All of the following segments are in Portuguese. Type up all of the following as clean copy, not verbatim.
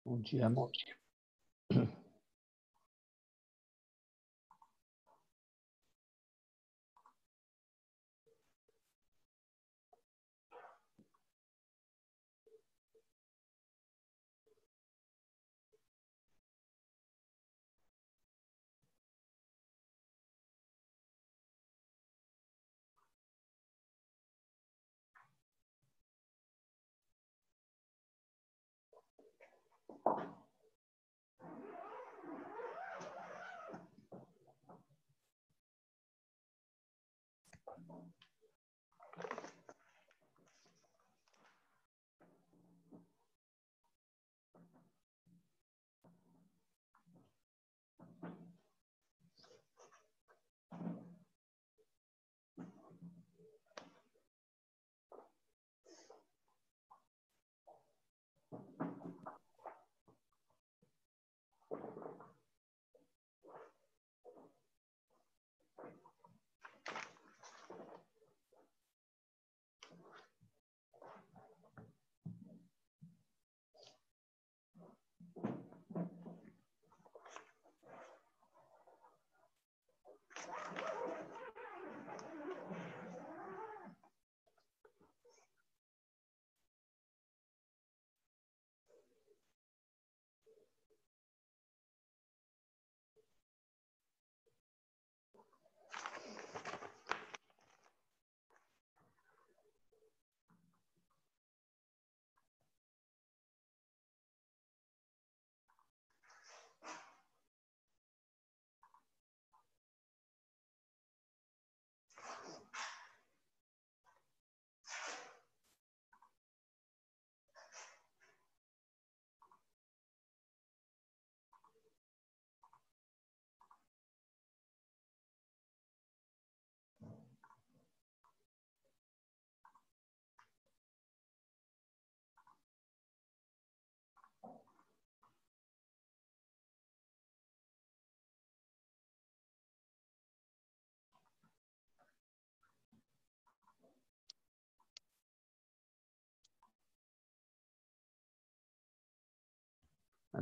Bom dia, amor.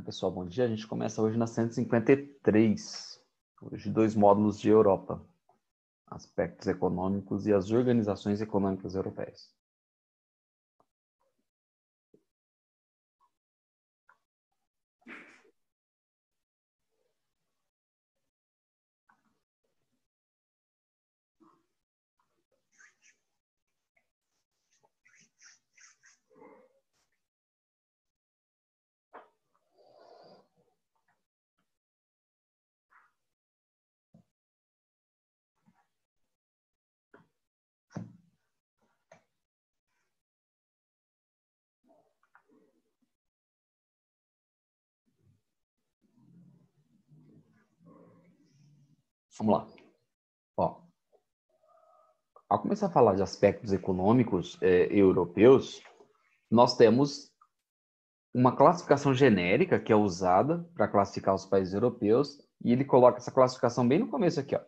Pessoal, bom dia. A gente começa hoje na 153. Hoje, 2 módulos de Europa. Aspectos econômicos e as organizações econômicas europeias. Vamos lá. Ó, ao começar a falar de aspectos econômicos europeus, nós temos uma classificação genérica que é usada para classificar os países europeus, e ele coloca essa classificação bem no começo aqui, ó.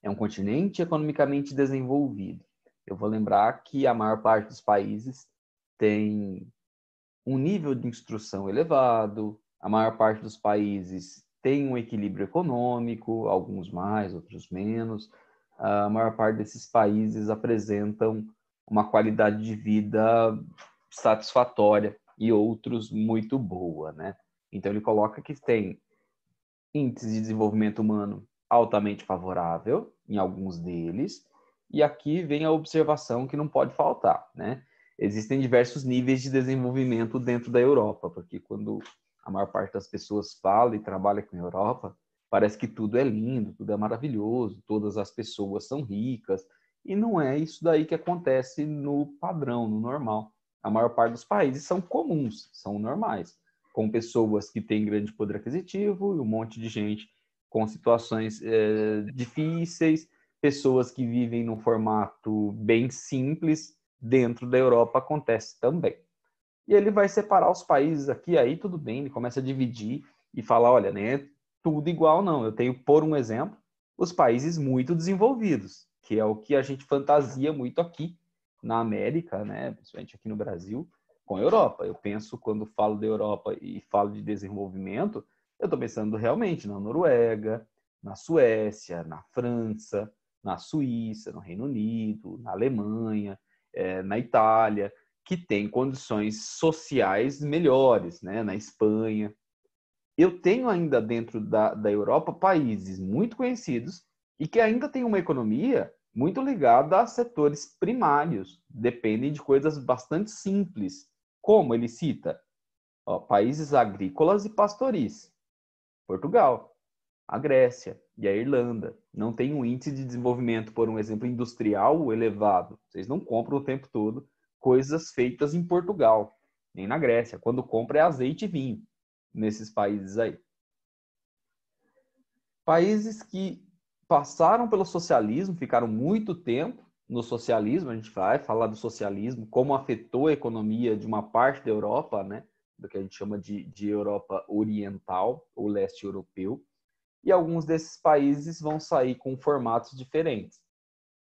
É um continente economicamente desenvolvido. Eu vou lembrar que a maior parte dos países tem um nível de instrução elevado, a maior parte dos países tem um equilíbrio econômico, alguns mais, outros menos. A maior parte desses países apresentam uma qualidade de vida satisfatória e outros muito boa, né? Então ele coloca que tem índice de desenvolvimento humano altamente favorável em alguns deles, e aqui vem a observação que não pode faltar, né? Existem diversos níveis de desenvolvimento dentro da Europa, porque quando a maior parte das pessoas fala e trabalha com a Europa, parece que tudo é lindo, tudo é maravilhoso, todas as pessoas são ricas, e não é isso daí que acontece no padrão, no normal. A maior parte dos países são comuns, são normais, com pessoas que têm grande poder aquisitivo e um monte de gente com situações difíceis, pessoas que vivem num formato bem simples, dentro da Europa acontece também. E ele vai separar os países aqui, aí tudo bem, ele começa a dividir e fala, olha, nem é tudo igual não. Eu tenho, por um exemplo, os países muito desenvolvidos, que é o que a gente fantasia muito aqui na América, né, principalmente aqui no Brasil, com a Europa. Eu penso, quando falo da Europa e falo de desenvolvimento, eu estou pensando realmente na Noruega, na Suécia, na França, na Suíça, no Reino Unido, na Alemanha, na Itália, que tem condições sociais melhores, né? Na Espanha. Eu tenho ainda dentro da Europa países muito conhecidos e que ainda têm uma economia muito ligada a setores primários, dependem de coisas bastante simples, como ele cita, países agrícolas e pastoris. Portugal, a Grécia e a Irlanda não têm um índice de desenvolvimento, por um exemplo, industrial elevado. Vocês não compram o tempo todo coisas feitas em Portugal, nem na Grécia. Quando compra é azeite e vinho nesses países aí. Países que passaram pelo socialismo, ficaram muito tempo no socialismo, a gente vai falar do socialismo, como afetou a economia de uma parte da Europa, né? Do que a gente chama de Europa Oriental, ou leste europeu. E alguns desses países vão sair com formatos diferentes.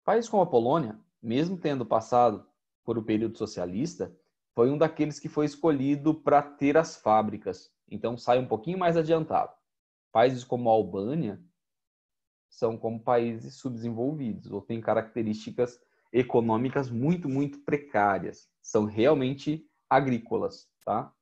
Países como a Polônia, mesmo tendo passado por um período socialista, foi um daqueles que foi escolhido para ter as fábricas. Então sai um pouquinho mais adiantado. Países como a Albânia são como países subdesenvolvidos ou têm características econômicas muito, muito precárias. São realmente agrícolas, tá?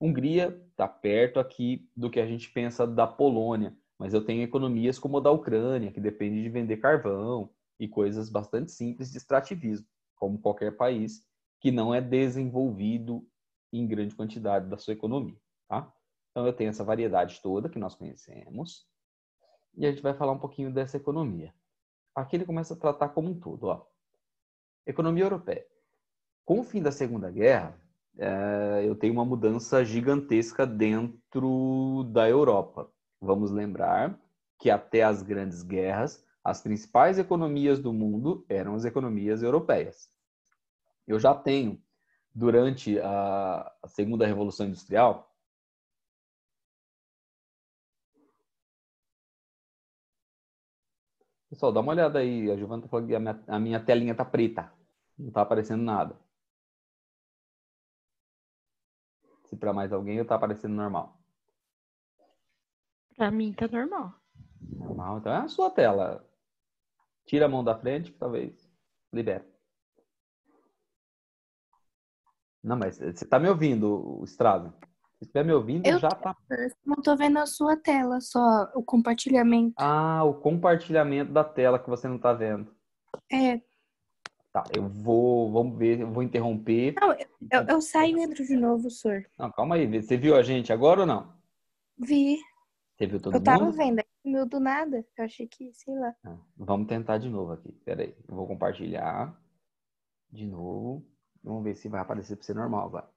Hungria está perto aqui do que a gente pensa da Polônia, mas eu tenho economias como a da Ucrânia, que depende de vender carvão e coisas bastante simples de extrativismo, como qualquer país que não é desenvolvido em grande quantidade da sua economia, tá? Então eu tenho essa variedade toda que nós conhecemos e a gente vai falar um pouquinho dessa economia. Aqui ele começa a tratar como um todo, ó. Economia europeia. Com o fim da Segunda Guerra, eu tenho uma mudança gigantesca dentro da Europa. Vamos lembrar que até as grandes guerras, as principais economias do mundo eram as economias europeias. Eu já tenho, durante a Segunda Revolução Industrial, pessoal, dá uma olhada aí, a Giovana está falando que a minha telinha está preta, não está aparecendo nada. Se para mais alguém, está aparecendo normal. Pra mim tá normal. Normal, então é a sua tela. Tira a mão da frente, que talvez libere. Não, mas você está me ouvindo, o Estrada? Se estiver me ouvindo, Eu já tá. não tô vendo a sua tela, só o compartilhamento. Ah, o compartilhamento da tela que você não está vendo. É, Tá, vamos ver, eu vou interromper. não, eu saio e entro de novo, senhor. Não, calma aí, você viu a gente agora ou não? Vi. Você viu todo Eu tava mundo? vendo, aí sumiu do nada. Eu achei que, sei lá. Ah, vamos tentar de novo aqui. Pera aí, eu vou compartilhar de novo. Vamos ver se vai aparecer para ser normal agora.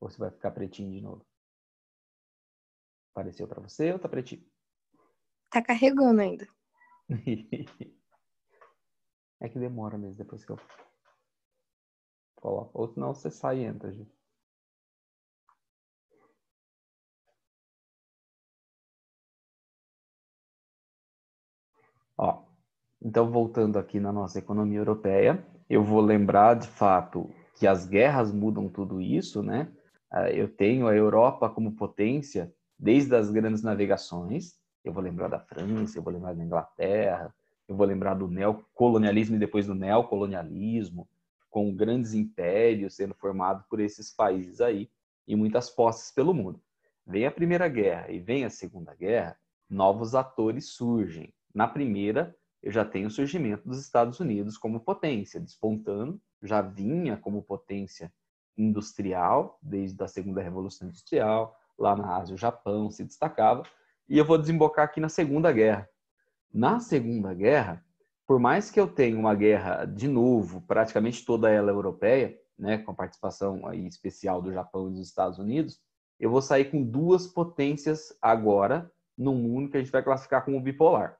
Ou se vai ficar pretinho de novo. Apareceu para você ou tá pretinho? Tá carregando ainda. É que demora mesmo depois que eu coloco. Ou senão você sai e entra, gente. Ó, então, voltando aqui na nossa economia europeia, eu vou lembrar de fato que as guerras mudam tudo isso, né? Eu tenho a Europa como potência desde as grandes navegações. Eu vou lembrar da França, eu vou lembrar da Inglaterra, eu vou lembrar do neocolonialismo e depois do neocolonialismo, com grandes impérios sendo formados por esses países aí e muitas posses pelo mundo. Vem a Primeira Guerra e vem a Segunda Guerra, novos atores surgem. Na primeira, eu já tenho o surgimento dos Estados Unidos como potência, despontando, já vinha como potência industrial, desde a Segunda Revolução Industrial, lá na Ásia o Japão se destacava, e eu vou desembocar aqui na Segunda Guerra. Na Segunda Guerra, por mais que eu tenha uma guerra, de novo, praticamente toda ela europeia, né, com a participação aí especial do Japão e dos Estados Unidos, eu vou sair com duas potências agora, num mundo que a gente vai classificar como bipolar.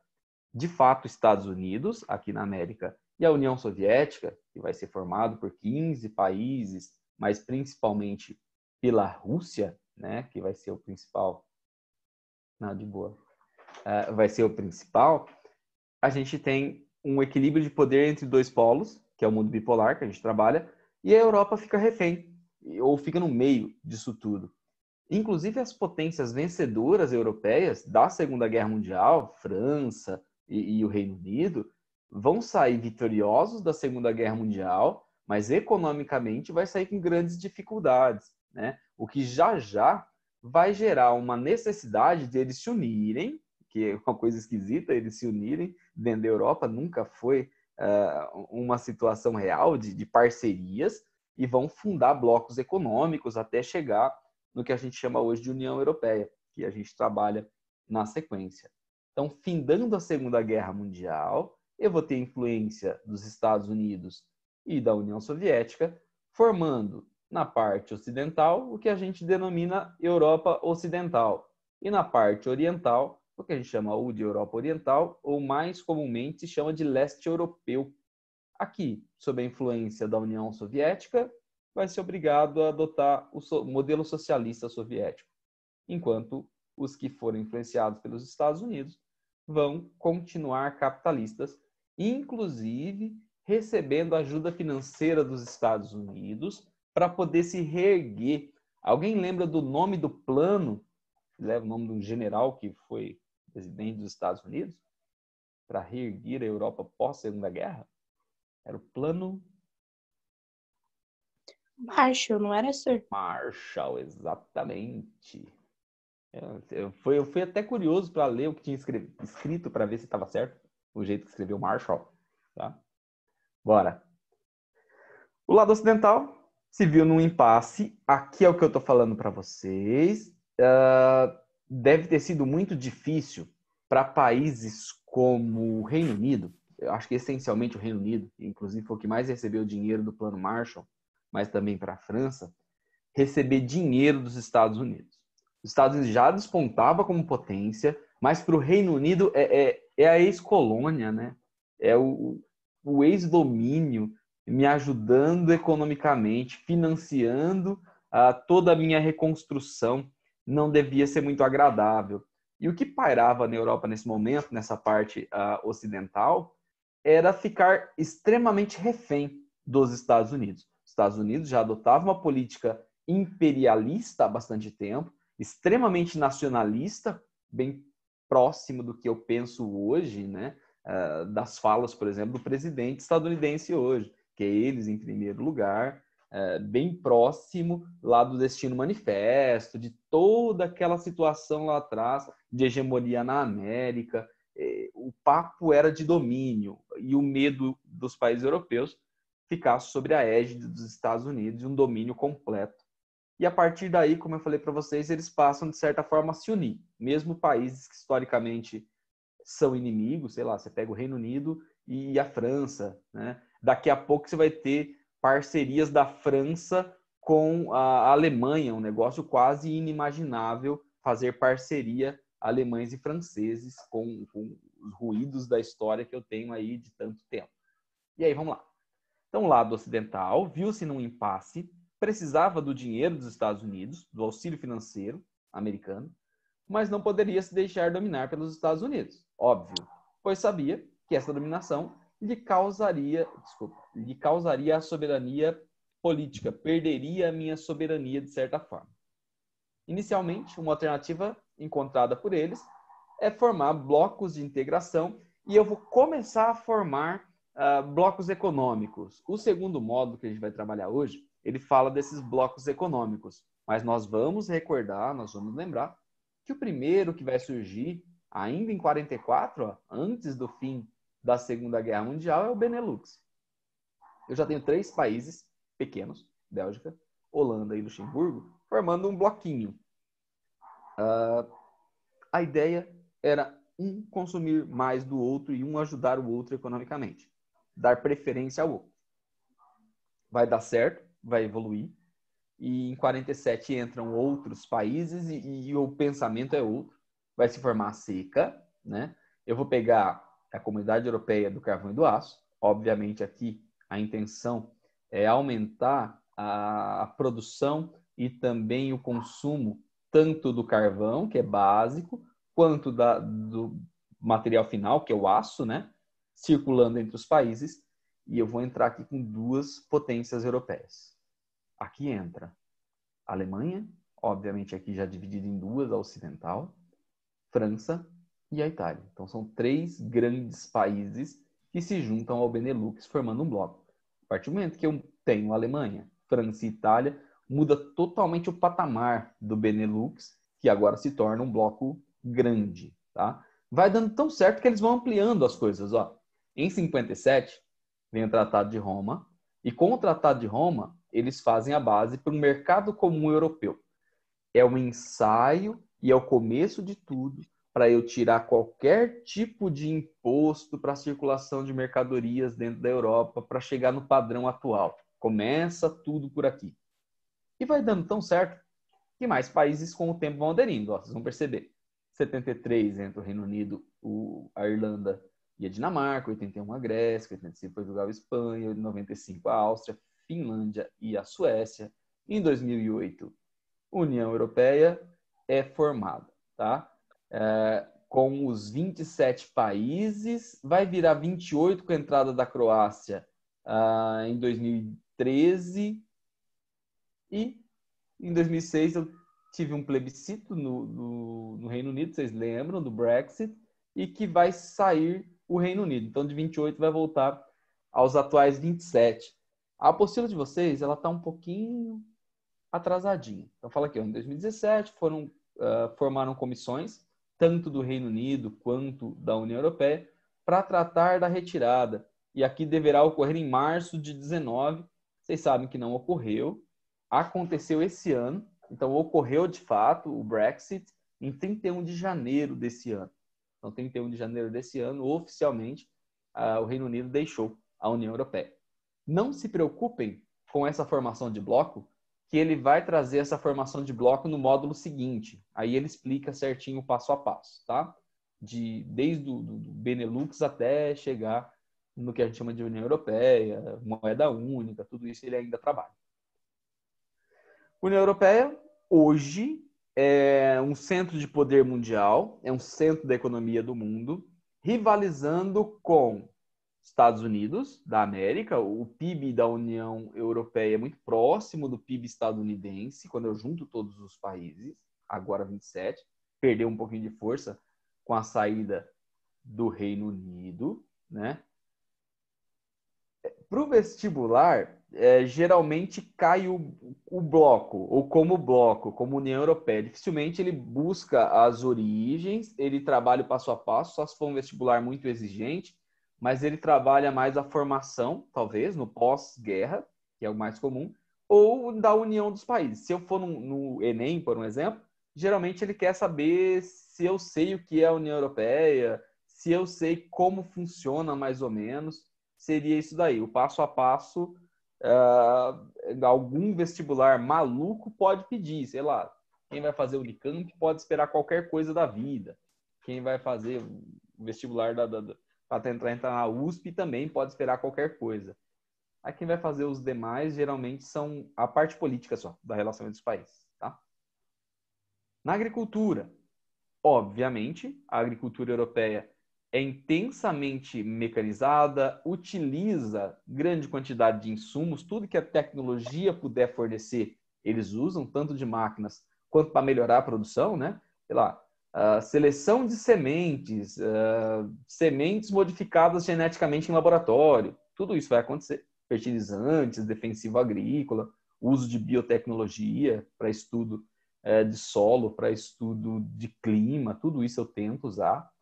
De fato, Estados Unidos, aqui na América, e a União Soviética, que vai ser formado por 15 países, mas principalmente pela Rússia, né, que vai ser o principal. Não, de boa. Vai ser o principal. A gente tem um equilíbrio de poder entre dois polos, que é o mundo bipolar que a gente trabalha, e a Europa fica refém, ou fica no meio disso tudo. Inclusive, as potências vencedoras europeias da Segunda Guerra Mundial, França e o Reino Unido, vão sair vitoriosos da Segunda Guerra Mundial, mas economicamente vai sair com grandes dificuldades, né? O que já já vai gerar uma necessidade de eles se unirem, que é uma coisa esquisita, eles se unirem dentro da Europa, nunca foi uma situação real de parcerias, e vão fundar blocos econômicos até chegar no que a gente chama hoje de União Europeia, que a gente trabalha na sequência. Então, findando a Segunda Guerra Mundial, eu vou ter influência dos Estados Unidos e da União Soviética, formando na parte ocidental o que a gente denomina Europa Ocidental, e na parte oriental o que a gente chama ou de Europa Oriental, ou mais comumente se chama de leste europeu. Aqui, sob a influência da União Soviética, vai ser obrigado a adotar o modelo socialista soviético, enquanto os que forem influenciados pelos Estados Unidos vão continuar capitalistas, inclusive recebendo ajuda financeira dos Estados Unidos para poder se reerguer. Alguém lembra do nome do plano, que leva o nome de um general que foi presidente dos Estados Unidos, para reerguer a Europa pós-Segunda Guerra? Era o plano Marshall, não era, Sir? Marshall, exatamente. Eu fui até curioso para ler o que tinha escrito para ver se estava certo, o jeito que escreveu Marshall. Tá? Bora. O lado ocidental se viu num impasse. Aqui é o que eu estou falando para vocês. Deve ter sido muito difícil para países como o Reino Unido. Eu acho que essencialmente o Reino Unido, inclusive foi o que mais recebeu dinheiro do Plano Marshall, mas também para a França, receber dinheiro dos Estados Unidos. Os Estados Unidos já despontava como potência, mas para o Reino Unido é a ex-colônia, né? É o ex-domínio me ajudando economicamente, financiando toda a minha reconstrução. Não devia ser muito agradável. E o que pairava na Europa nesse momento, nessa parte ocidental, era ficar extremamente refém dos Estados Unidos. Os Estados Unidos já adotavam uma política imperialista há bastante tempo, extremamente nacionalista, bem próximo do que eu penso hoje, né? Das falas, por exemplo, do presidente estadunidense hoje, que é eles em primeiro lugar, bem próximo lá do Destino Manifesto, de toda aquela situação lá atrás de hegemonia na América. O papo era de domínio e o medo dos países europeus ficar sobre a égide dos Estados Unidos e um domínio completo. E a partir daí, como eu falei para vocês, eles passam, de certa forma, a se unir. Mesmo países que historicamente são inimigos, sei lá, você pega o Reino Unido e a França, né? Daqui a pouco você vai ter parcerias da França com a Alemanha, um negócio quase inimaginável fazer parceria alemães e franceses com os ruídos da história que eu tenho aí de tanto tempo. E aí, vamos lá. Então, o lado ocidental viu-se num impasse, precisava do dinheiro dos Estados Unidos, do auxílio financeiro americano, mas não poderia se deixar dominar pelos Estados Unidos, óbvio, pois sabia que essa dominação lhe causaria a soberania política, perderia a minha soberania de certa forma. Inicialmente, uma alternativa encontrada por eles é formar blocos de integração, e eu vou começar a formar blocos econômicos. O segundo módulo que a gente vai trabalhar hoje, ele fala desses blocos econômicos, mas nós vamos recordar, nós vamos lembrar que o primeiro que vai surgir ainda em 44, antes do fim da Segunda Guerra Mundial, é o Benelux. Eu já tenho 3 países pequenos, Bélgica, Holanda e Luxemburgo, formando um bloquinho. A ideia era um consumir mais do outro e um ajudar o outro economicamente. Dar preferência ao outro. Vai dar certo, vai evoluir. E em 47 entram outros países e o pensamento é outro. Vai se formar a CECA, né? Eu vou pegar a Comunidade Europeia do Carvão e do Aço. Obviamente aqui a intenção é aumentar a produção e também o consumo tanto do carvão, que é básico, quanto do material final, que é o aço, né? Circulando entre os países. e eu vou entrar aqui com duas potências europeias. Aqui entra a Alemanha, obviamente aqui já dividida em duas, a ocidental, França e a Itália. Então são três grandes países que se juntam ao Benelux formando um bloco. A partir do momento que eu tenho Alemanha, França e Itália, muda totalmente o patamar do Benelux, que agora se torna um bloco grande, tá? Vai dando tão certo que eles vão ampliando as coisas, ó. Em 57 vem o Tratado de Roma, e com o Tratado de Roma eles fazem a base para um mercado comum europeu. É um ensaio e é o começo de tudo para eu tirar qualquer tipo de imposto para a circulação de mercadorias dentro da Europa para chegar no padrão atual. Começa tudo por aqui. E vai dando tão certo que mais países com o tempo vão aderindo. Ó, vocês vão perceber. 73 entra o Reino Unido, a Irlanda e a Dinamarca, 81 a Grécia, 85 Portugal e Espanha, 95 a Áustria, Finlândia e a Suécia. Em 2008, União Europeia é formada, tá? Com os 27 países, vai virar 28 com a entrada da Croácia em 2013 e em 2006 eu tive um plebiscito no Reino Unido, vocês lembram, do Brexit, e que vai sair o Reino Unido. Então, de 28 vai voltar aos atuais 27. A apostila de vocês, ela está um pouquinho atrasadinha. Então, fala aqui, ó, em 2017 formaram comissões, tanto do Reino Unido quanto da União Europeia, para tratar da retirada. E aqui deverá ocorrer em março de 19. Vocês sabem que não ocorreu. Aconteceu esse ano. Então, ocorreu de fato o Brexit em 31 de janeiro desse ano. Então, 31 de janeiro desse ano, oficialmente, o Reino Unido deixou a União Europeia. Não se preocupem com essa formação de bloco, que ele vai trazer essa formação de bloco no módulo seguinte. Aí ele explica certinho o passo a passo, tá? Desde o Benelux até chegar no que a gente chama de União Europeia, moeda única, tudo isso ele ainda trabalha. União Europeia, hoje, é um centro de poder mundial, é um centro da economia do mundo, rivalizando com Estados Unidos da América. O PIB da União Europeia é muito próximo do PIB estadunidense, quando eu junto todos os países, agora 27, perdeu um pouquinho de força com a saída do Reino Unido, né? Para o vestibular, geralmente cai o bloco, ou como bloco, como União Europeia. Dificilmente ele busca as origens, ele trabalha o passo a passo, só se for um vestibular muito exigente, mas ele trabalha mais a formação, talvez, no pós-guerra, que é o mais comum, ou da união dos países. Se eu for no Enem, por um exemplo, geralmente ele quer saber se eu sei o que é a União Europeia, se eu sei como funciona mais ou menos. Seria isso daí, o passo a passo. Algum vestibular maluco pode pedir, sei lá, quem vai fazer o Unicamp pode esperar qualquer coisa da vida. Quem vai fazer o vestibular para entrar na USP também pode esperar qualquer coisa. Aí quem vai fazer os demais geralmente são a parte política só, da relação entre os países. Tá? Na agricultura, obviamente, a agricultura europeia é intensamente mecanizada, utiliza grande quantidade de insumos, tudo que a tecnologia puder fornecer, eles usam, tanto de máquinas quanto para melhorar a produção, né? Sei lá, seleção de sementes, sementes modificadas geneticamente em laboratório, tudo isso vai acontecer. Fertilizantes, defensivo agrícola, uso de biotecnologia para estudo de solo, para estudo de clima, tudo isso eu tento usar.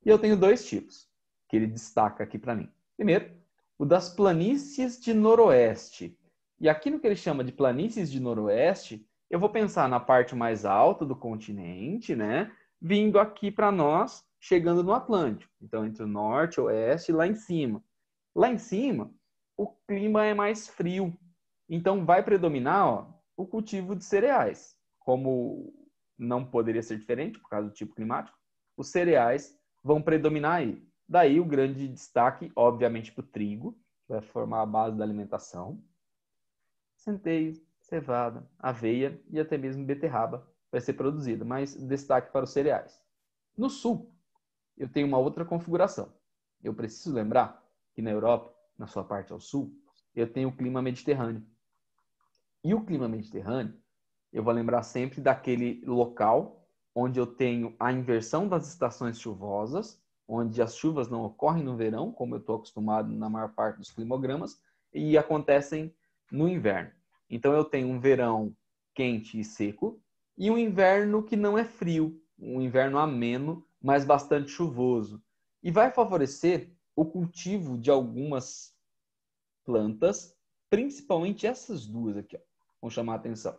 E eu tenho dois tipos que ele destaca aqui para mim. Primeiro, o das planícies de noroeste. E aqui no que ele chama de planícies de noroeste, eu vou pensar na parte mais alta do continente, né? Vindo aqui para nós, chegando no Atlântico. Então, entre o norte, o oeste e lá em cima. Lá em cima, o clima é mais frio. Então, vai predominar o cultivo de cereais. Como não poderia ser diferente, por causa do tipo climático, os cereais vão predominar aí. Daí o grande destaque, obviamente, para o trigo, que vai formar a base da alimentação. Centeio, cevada, aveia e até mesmo beterraba vai ser produzida, mas destaque para os cereais. No sul, eu tenho uma outra configuração. Eu preciso lembrar que na Europa na sua parte ao sul, eu tenho o clima mediterrâneo. E o clima mediterrâneo, eu vou lembrar sempre daquele local onde eu tenho a inversão das estações chuvosas, onde as chuvas não ocorrem no verão, como eu estou acostumado na maior parte dos climogramas, e acontecem no inverno. Então eu tenho um verão quente e seco e um inverno que não é frio, um inverno ameno, mas bastante chuvoso. E vai favorecer o cultivo de algumas plantas, principalmente essas duas aqui, ó, vão chamar a atenção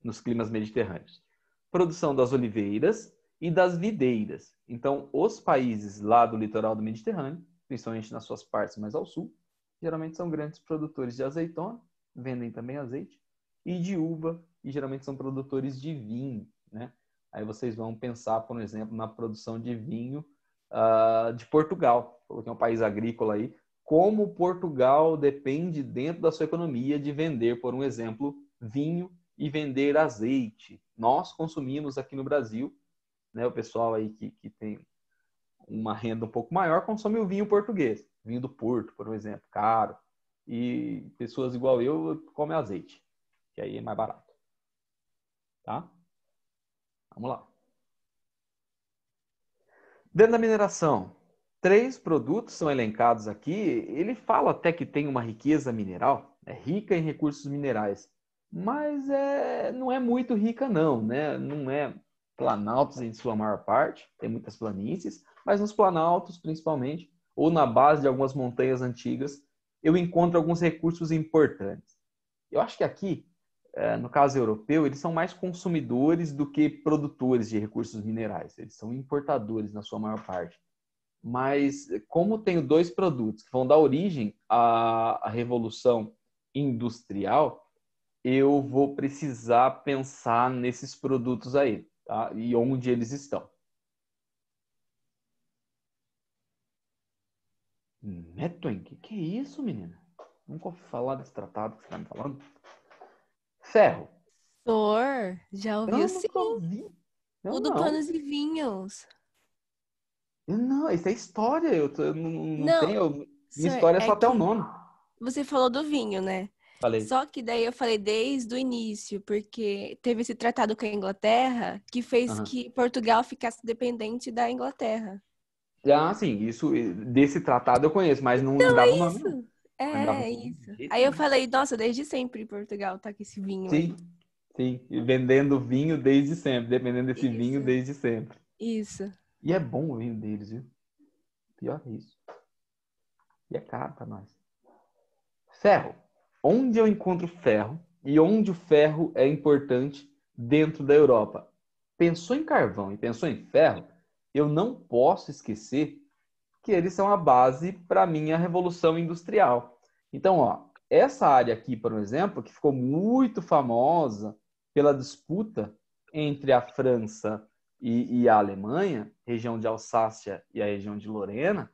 nos climas mediterrâneos. Produção das oliveiras e das videiras. Então, os países lá do litoral do Mediterrâneo, principalmente nas suas partes mais ao sul, geralmente são grandes produtores de azeitona, vendem também azeite, e de uva, e geralmente são produtores de vinho, né? Aí vocês vão pensar, por exemplo, na produção de vinho de Portugal, que é um país agrícola aí, como Portugal depende dentro da sua economia de vender, por um exemplo, vinho e vender azeite. Nós consumimos aqui no Brasil, né, o pessoal aí que tem uma renda um pouco maior consome o vinho português, vinho do Porto, por exemplo, caro. E pessoas igual eu comem azeite, que aí é mais barato. Tá? Vamos lá. Dentro da mineração, 3 produtos são elencados aqui. Ele fala até que tem uma riqueza mineral, é rica em recursos minerais, mas não é muito rica não, né? Não é planaltos em sua maior parte, tem muitas planícies, mas nos planaltos principalmente, ou na base de algumas montanhas antigas, eu encontro alguns recursos importantes. Eu acho que aqui, no caso europeu, eles são mais consumidores do que produtores de recursos minerais. Eles são importadores na sua maior parte. Mas como tenho 2 produtos que vão dar origem à revolução industrial, eu vou precisar pensar nesses produtos aí, tá? E onde eles estão. Methuen? Que é isso, menina? Nunca ouvi falar desse tratado que você está me falando. Ferro. Doutor, já ouviu Eu sim? nunca ouvi. Eu O do não. Panos e Vinhos. Eu não, isso é história. Eu não Não, tenho. Minha senhor, história é é só até o que nome. você falou do vinho, né? Falei. Só que daí eu falei desde o início, porque teve esse tratado com a Inglaterra que fez Aham. que Portugal ficasse dependente da Inglaterra. Ah, sim, isso desse tratado eu conheço, mas não Então lembrava o é nome, não. isso. Lembrava o É nome, isso. de jeito Aí eu nenhum. falei, nossa, desde sempre Portugal tá com esse vinho aí. Sim, sim. E vendendo vinho desde sempre, dependendo desse vinho Isso, desde sempre. isso. E é bom o vinho deles, viu? Pior que isso. E é caro pra nós. Ferro. Onde eu encontro ferro e onde o ferro é importante dentro da Europa? Pensou em carvão e pensou em ferro, eu não posso esquecer que eles são a base para a minha revolução industrial. Então, ó, essa área aqui, por exemplo, que ficou muito famosa pela disputa entre a França e a Alemanha, região de Alsácia e a região de Lorena,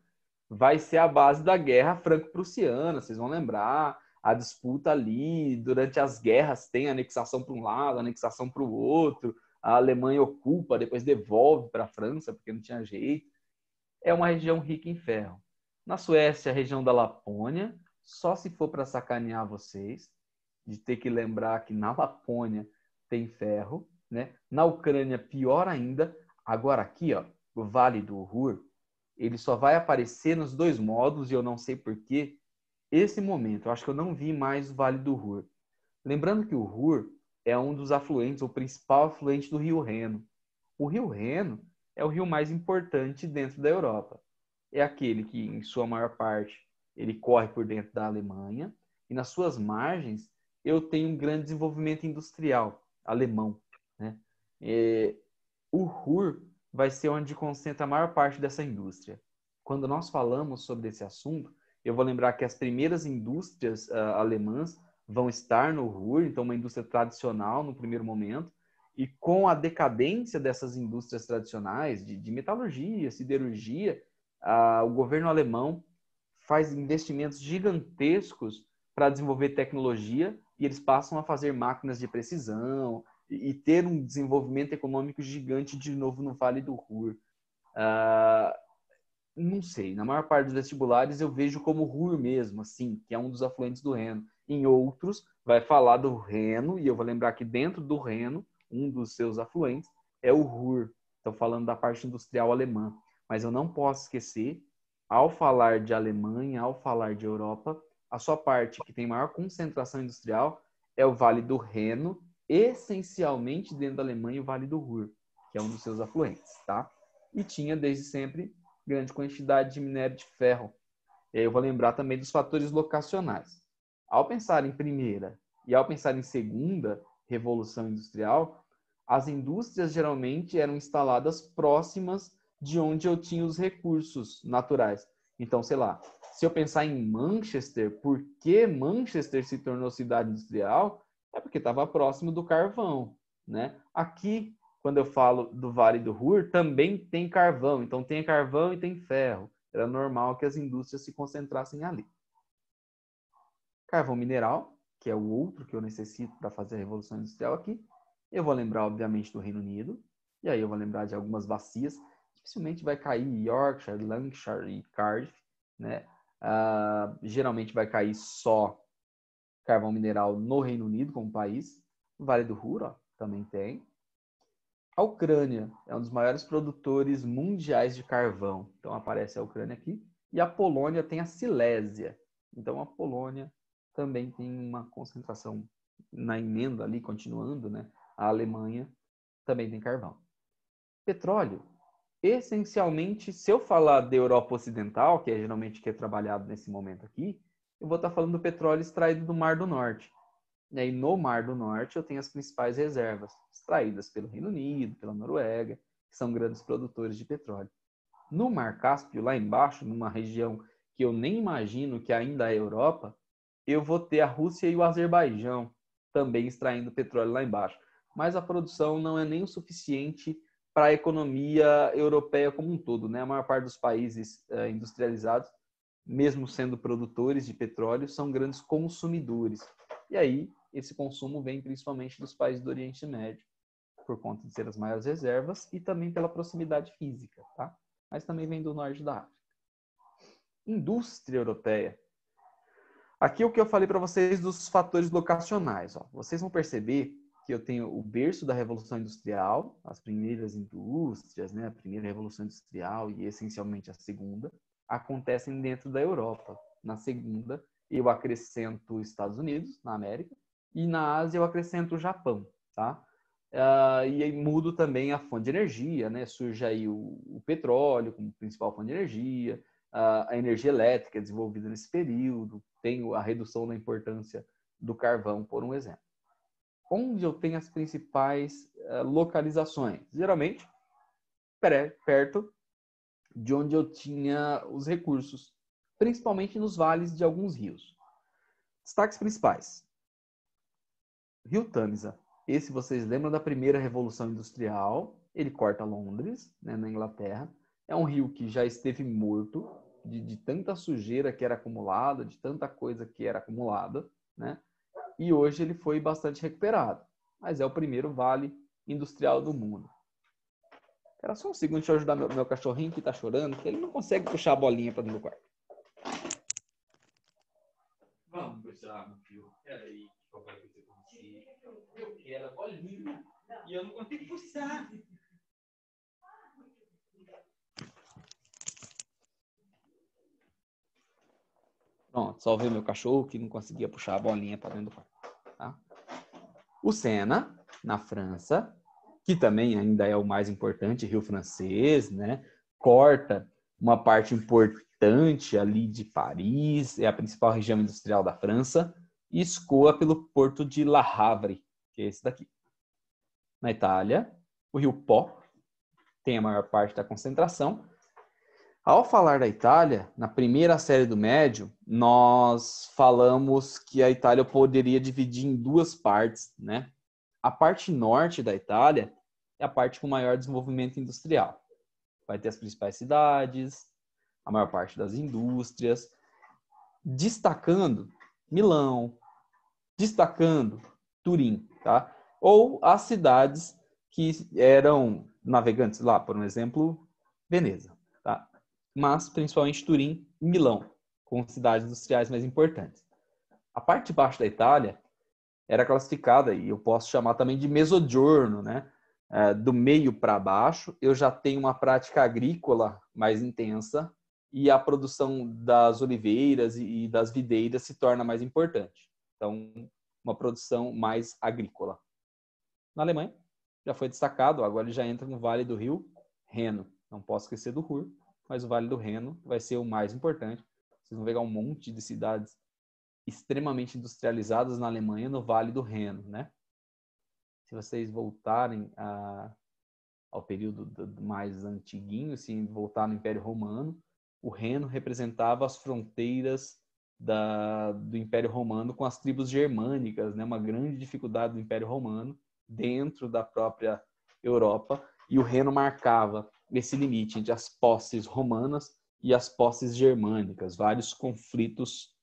vai ser a base da Guerra Franco-Prussiana. Vocês vão lembrar a disputa ali, durante as guerras tem anexação para um lado, anexação para o outro, a Alemanha ocupa, depois devolve para a França, porque não tinha jeito. É uma região rica em ferro. Na Suécia, a região da Lapônia, só se for para sacanear vocês, de ter que lembrar que na Lapônia tem ferro, né? Na Ucrânia, pior ainda. Agora aqui, ó, o Vale do Ruhr, ele só vai aparecer nos 2 modos, e eu não sei porquê, esse momento. Eu acho que eu não vi mais o Vale do Ruhr. Lembrando que o Ruhr é um dos afluentes, o principal afluente do Rio Reno. O Rio Reno é o rio mais importante dentro da Europa. É aquele que, em sua maior parte, ele corre por dentro da Alemanha, e nas suas margens eu tenho um grande desenvolvimento industrial alemão, né? O Ruhr vai ser onde concentra a maior parte dessa indústria. Quando nós falamos sobre esse assunto, eu vou lembrar que as primeiras indústrias alemãs vão estar no Ruhr, então uma indústria tradicional no primeiro momento, e com a decadência dessas indústrias tradicionais, de metalurgia, siderurgia, o governo alemão faz investimentos gigantescos para desenvolver tecnologia e eles passam a fazer máquinas de precisão e ter um desenvolvimento econômico gigante de novo no Vale do Ruhr. Não sei, na maior parte dos vestibulares eu vejo como Ruhr mesmo, assim, que é um dos afluentes do Reno. Em outros, vai falar do Reno, e eu vou lembrar que dentro do Reno, um dos seus afluentes é o Ruhr. Estou falando da parte industrial alemã. Mas eu não posso esquecer, ao falar de Alemanha, ao falar de Europa, a sua parte que tem maior concentração industrial é o Vale do Reno, essencialmente dentro da Alemanha, o Vale do Ruhr, que é um dos seus afluentes, tá? E tinha desde sempre grande quantidade de minério de ferro. E aí eu vou lembrar também dos fatores locacionais. Ao pensar em primeira e ao pensar em segunda revolução industrial, as indústrias geralmente eram instaladas próximas de onde eu tinha os recursos naturais. Então, sei lá, se eu pensar em Manchester, por que Manchester se tornou cidade industrial? É porque estava próximo do carvão, né? Aqui, quando eu falo do Vale do Ruhr, também tem carvão. Então, tem carvão e tem ferro. Era normal que as indústrias se concentrassem ali. Carvão mineral, que é o outro que eu necessito para fazer a Revolução Industrial aqui. Eu vou lembrar, obviamente, do Reino Unido. E aí eu vou lembrar de algumas bacias. Dificilmente vai cair Yorkshire, Lancashire e Cardiff, né? Geralmente vai cair só carvão mineral no Reino Unido como país. O Vale do Ruhr, ó, também tem. A Ucrânia é um dos maiores produtores mundiais de carvão. Então aparece a Ucrânia aqui. E a Polônia tem a Silésia. Então a Polônia também tem uma concentração na emenda ali, continuando, né? A Alemanha também tem carvão. Petróleo. Essencialmente, se eu falar da Europa Ocidental, que é geralmente que é trabalhado nesse momento aqui, eu vou estar falando do petróleo extraído do Mar do Norte. E aí, no Mar do Norte, eu tenho as principais reservas, extraídas pelo Reino Unido, pela Noruega, que são grandes produtores de petróleo. No Mar Cáspio, lá embaixo, numa região que eu nem imagino que ainda é Europa, eu vou ter a Rússia e o Azerbaijão também extraindo petróleo lá embaixo. Mas a produção não é nem o suficiente para a economia europeia como um todo, né? A maior parte dos países industrializados, mesmo sendo produtores de petróleo, são grandes consumidores. E aí, esse consumo vem principalmente dos países do Oriente Médio, por conta de ser as maiores reservas e também pela proximidade física, tá? Mas também vem do norte da África. Indústria europeia. Aqui é o que eu falei para vocês dos fatores locacionais. Ó. Vocês vão perceber que eu tenho o berço da Revolução Industrial, as primeiras indústrias, né? A primeira Revolução Industrial e essencialmente a segunda, acontecem dentro da Europa. Na segunda, eu acrescento os Estados Unidos, na América, e na Ásia eu acrescento o Japão, tá? E aí mudo também a fonte de energia, né? Surge aí o petróleo como principal fonte de energia, a energia elétrica desenvolvida nesse período, tem a redução da importância do carvão, por um exemplo. Onde eu tenho as principais localizações? Geralmente, perto de onde eu tinha os recursos, principalmente nos vales de alguns rios. Destaques principais. Rio Tâmisa. Esse vocês lembram da primeira Revolução Industrial. Ele corta Londres, né, na Inglaterra. É um rio que já esteve morto de tanta sujeira que era acumulada, de tanta coisa que era acumulada, né? E hoje ele foi bastante recuperado. Mas é o primeiro vale industrial do mundo. Era só um segundo, deixa eu ajudar meu cachorrinho que está chorando, porque ele não consegue puxar a bolinha para dentro do quarto. Vamos puxar, meu filho. Peraí, papai vai ter você. Eu quero a bolinha e eu não consigo puxar. Pronto, salvei meu cachorro que não conseguia puxar a bolinha para dentro do quarto. Tá? O Sena, na França, que também ainda é o mais importante, Rio Francês, né? Corta uma parte importante ali de Paris, é a principal região industrial da França, e escoa pelo porto de Le Havre, que é esse daqui. Na Itália, o Rio Po tem a maior parte da concentração. Ao falar da Itália, na primeira série do médio, nós falamos que a Itália poderia dividir em duas partes, né? A parte norte da Itália é a parte com maior desenvolvimento industrial. Vai ter as principais cidades, a maior parte das indústrias, destacando Milão, destacando Turim, tá? Ou as cidades que eram navegantes lá, por exemplo, Veneza, tá? mas principalmente Turim e Milão, como cidades industriais mais importantes. A parte de baixo da Itália era classificada, e eu posso chamar também de Mezzogiorno, né? Do meio para baixo, eu já tenho uma prática agrícola mais intensa e a produção das oliveiras e das videiras se torna mais importante. Então, uma produção mais agrícola. Na Alemanha, já foi destacado, agora ele já entra no Vale do Rio Reno. Não posso esquecer do Ruhr, mas o Vale do Reno vai ser o mais importante. Vocês vão pegar um monte de cidades extremamente industrializadas na Alemanha, no Vale do Reno, né? Se vocês voltarem ao período mais antiguinho, se voltar no Império Romano, o Reno representava as fronteiras do Império Romano com as tribos germânicas, né? Uma grande dificuldade do Império Romano dentro da própria Europa, e o Reno marcava esse limite entre as posses romanas e as posses germânicas. Vários conflitos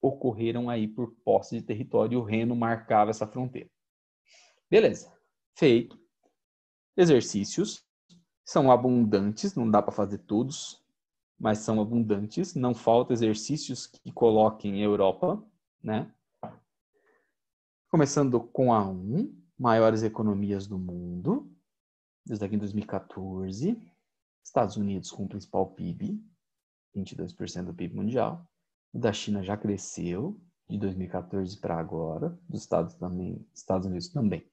ocorreram aí por posse de território e o Reno marcava essa fronteira. Beleza. Feito. Exercícios são abundantes, não dá para fazer todos, mas são abundantes. Não falta exercícios que coloquem Europa, né? Começando com a 1, maiores economias do mundo. Desde aqui em 2014. Estados Unidos com o principal PIB, 22% do PIB mundial. O da China já cresceu de 2014 para agora. Dos Estados Unidos também.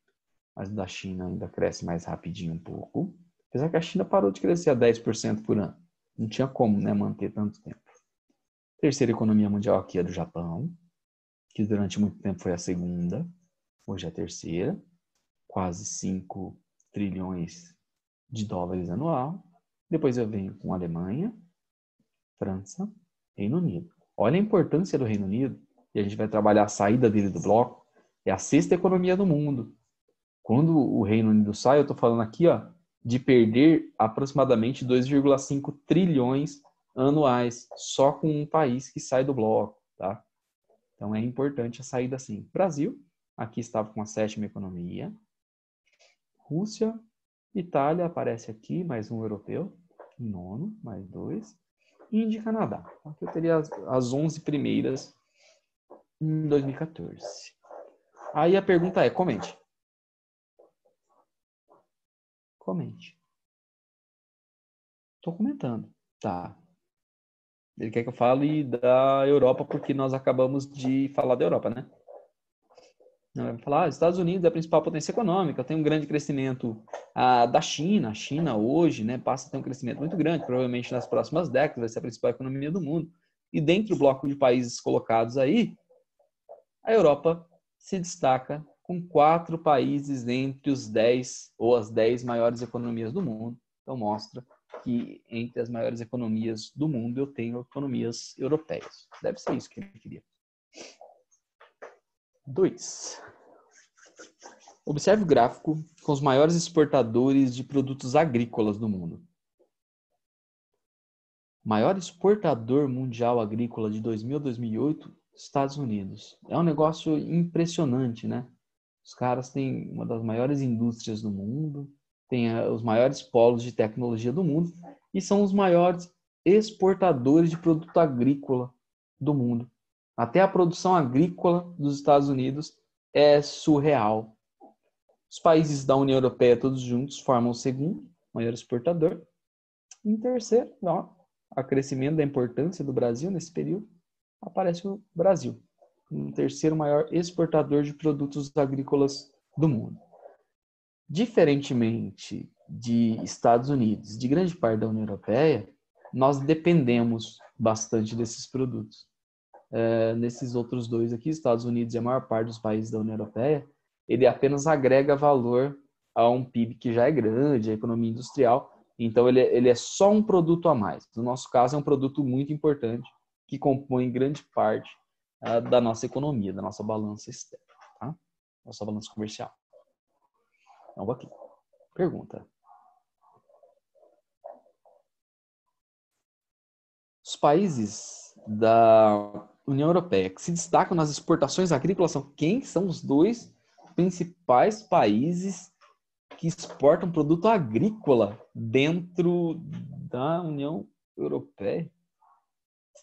Mas o da China ainda cresce mais rapidinho um pouco. Apesar que a China parou de crescer a 10% por ano. Não tinha como, né, manter tanto tempo. Terceira economia mundial aqui é do Japão, que durante muito tempo foi a segunda. Hoje é a terceira. Quase 5 trilhões de dólares anual. Depois eu venho com a Alemanha, França, Reino Unido. Olha a importância do Reino Unido, e a gente vai trabalhar a saída dele do bloco, é a sexta economia do mundo. Quando o Reino Unido sai, eu estou falando aqui, ó, de perder aproximadamente 2,5 trilhões anuais, só com um país que sai do bloco, tá? Então é importante a saída sim. Brasil, aqui estava com a sétima economia. Rússia, Itália aparece aqui, mais um europeu, nono, mais 2. Índia e Canadá. Aqui eu teria as 11 primeiras em 2014. Aí a pergunta é, comente. Comente. Estou comentando. Tá. Ele quer que eu fale da Europa porque nós acabamos de falar da Europa, né? Não, vai falar, Estados Unidos é a principal potência econômica, tem um grande crescimento da China. A China hoje, né, passa a ter um crescimento muito grande, provavelmente nas próximas décadas vai ser a principal economia do mundo. E dentro do bloco de países colocados aí, a Europa se destaca com 4 países entre os 10 ou as 10 maiores economias do mundo. Então mostra que entre as maiores economias do mundo eu tenho economias europeias. Deve ser isso que ele queria. 2. Observe o gráfico com os maiores exportadores de produtos agrícolas do mundo. O maior exportador mundial agrícola de 2000 a 2008, Estados Unidos. É um negócio impressionante, né? Os caras têm uma das maiores indústrias do mundo, têm os maiores polos de tecnologia do mundo e são os maiores exportadores de produto agrícola do mundo. Até a produção agrícola dos Estados Unidos é surreal. Os países da União Europeia todos juntos formam o segundo maior exportador. E em terceiro, a crescimento da importância do Brasil nesse período, aparece o Brasil, o terceiro maior exportador de produtos agrícolas do mundo. Diferentemente de Estados Unidos, de grande parte da União Europeia, nós dependemos bastante desses produtos. Nesses outros dois aqui, Estados Unidos e a maior parte dos países da União Europeia, ele apenas agrega valor a um PIB que já é grande, a economia industrial. Então, ele é só um produto a mais. No nosso caso, é um produto muito importante que compõe grande parte da nossa economia, da nossa balança externa, tá? Nossa balança comercial. Então, vou aqui. Pergunta. Os países da União Europeia que se destacam nas exportações agrícolas são quem são os 2 principais países que exportam produto agrícola dentro da União europeia?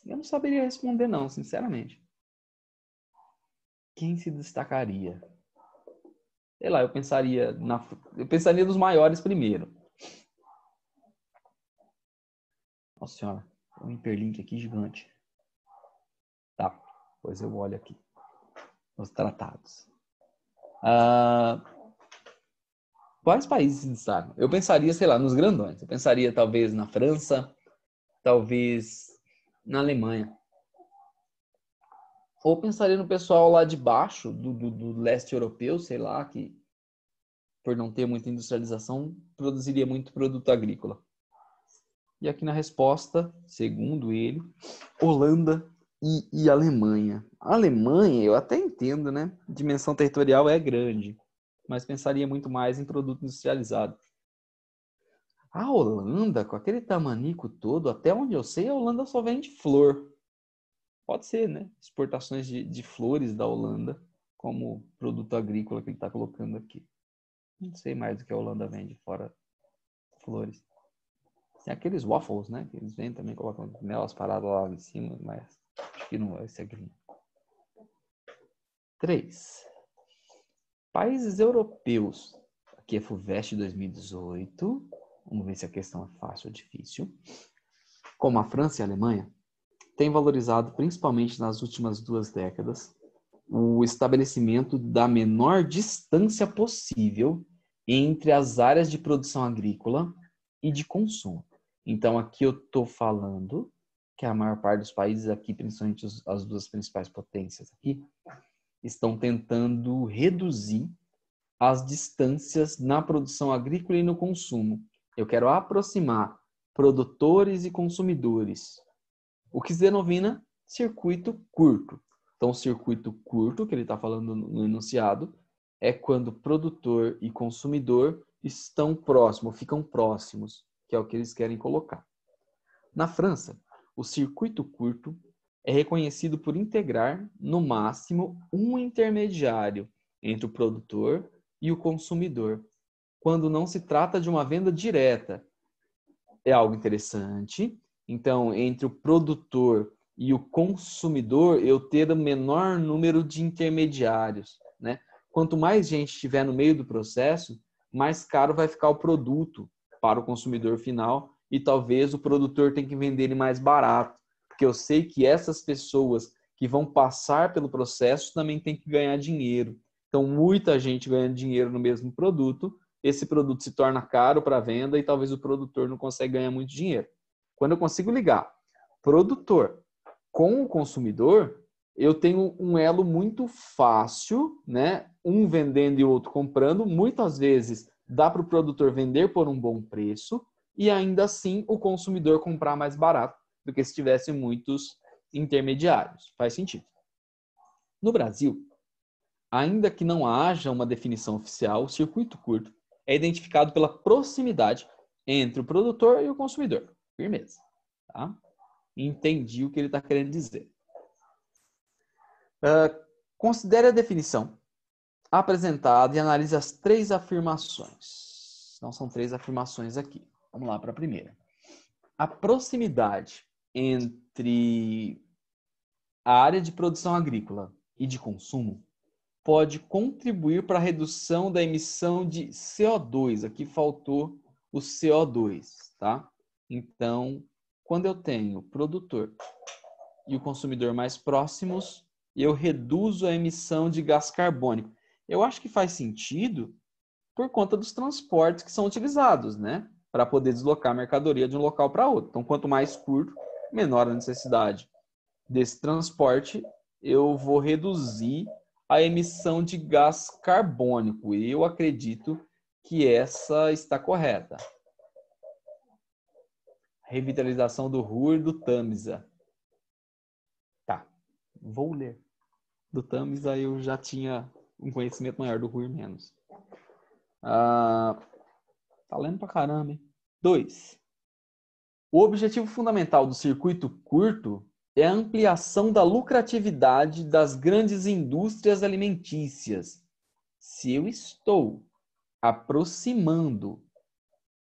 Eu não saberia responder, não, sinceramente. Quem se destacaria? Sei lá, eu pensaria nos maiores primeiro. Nossa senhora, tem um hiperlink aqui gigante. Tá, pois eu olho aqui. Os tratados. Quais países se destacam? Eu pensaria, sei lá, nos grandões. Eu pensaria talvez na França, talvez na Alemanha. Ou pensaria no pessoal lá de baixo, do leste europeu, sei lá, que por não ter muita industrialização, produziria muito produto agrícola. E aqui na resposta, segundo ele, Holanda e Alemanha. A Alemanha, eu até entendo, né? A dimensão territorial é grande, mas pensaria muito mais em produto industrializado. A Holanda, com aquele tamanico todo, até onde eu sei, a Holanda só vende flor. Pode ser, né? Exportações de flores da Holanda como produto agrícola que ele está colocando aqui. Não sei mais do que a Holanda vende, fora flores. Tem aqueles waffles, né? Que eles vendem também, colocam nelas paradas lá em cima, mas acho que não vai ser aqui. 3. Países europeus. Aqui é FUVEST 2018. Vamos ver se a questão é fácil ou difícil. Como a França e a Alemanha, têm valorizado, principalmente nas últimas 2 décadas, o estabelecimento da menor distância possível entre as áreas de produção agrícola e de consumo. Então, aqui eu estou falando que a maior parte dos países aqui, principalmente as 2 principais potências aqui, estão tentando reduzir as distâncias na produção agrícola e no consumo. Eu quero aproximar produtores e consumidores. O que se denomina circuito curto. Então, o circuito curto, que ele está falando no enunciado, é quando produtor e consumidor estão próximos, ficam próximos, que é o que eles querem colocar. Na França, o circuito curto é reconhecido por integrar, no máximo, um intermediário entre o produtor e o consumidor, quando não se trata de uma venda direta. É algo interessante. Então, entre o produtor e o consumidor, eu ter o menor número de intermediários, né? Quanto mais gente estiver no meio do processo, mais caro vai ficar o produto para o consumidor final e talvez o produtor tenha que vender ele mais barato, porque eu sei que essas pessoas que vão passar pelo processo também têm que ganhar dinheiro. Então, muita gente ganhando dinheiro no mesmo produto, esse produto se torna caro para venda e talvez o produtor não consiga ganhar muito dinheiro. Quando eu consigo ligar produtor com o consumidor, eu tenho um elo muito fácil, né? Um vendendo e o outro comprando. Muitas vezes dá para o produtor vender por um bom preço e ainda assim o consumidor comprar mais barato do que se tivesse muitos intermediários. Faz sentido. No Brasil, ainda que não haja uma definição oficial, o circuito curto é identificado pela proximidade entre o produtor e o consumidor. Firmeza. Tá? Entendi o que ele está querendo dizer. Considere a definição apresentada e analise as 3 afirmações. Então, são 3 afirmações aqui. Vamos lá para a primeira. A proximidade entre a área de produção agrícola e de consumo pode contribuir para a redução da emissão de CO2. Aqui faltou o CO2, tá? Então, quando eu tenho o produtor e o consumidor mais próximos, eu reduzo a emissão de gás carbônico. Eu acho que faz sentido por conta dos transportes que são utilizados, né? Para poder deslocar a mercadoria de um local para outro. Então, quanto mais curto, menor a necessidade desse transporte, eu vou reduzir a emissão de gás carbônico. E eu acredito que essa está correta. Revitalização do Ruhr e do Tamisa. Tá, vou ler. Do Tamisa eu já tinha um conhecimento maior, do Ruhr menos. Tá lendo pra caramba, hein? 2. O objetivo fundamental do circuito curto é a ampliação da lucratividade das grandes indústrias alimentícias. Se eu estou aproximando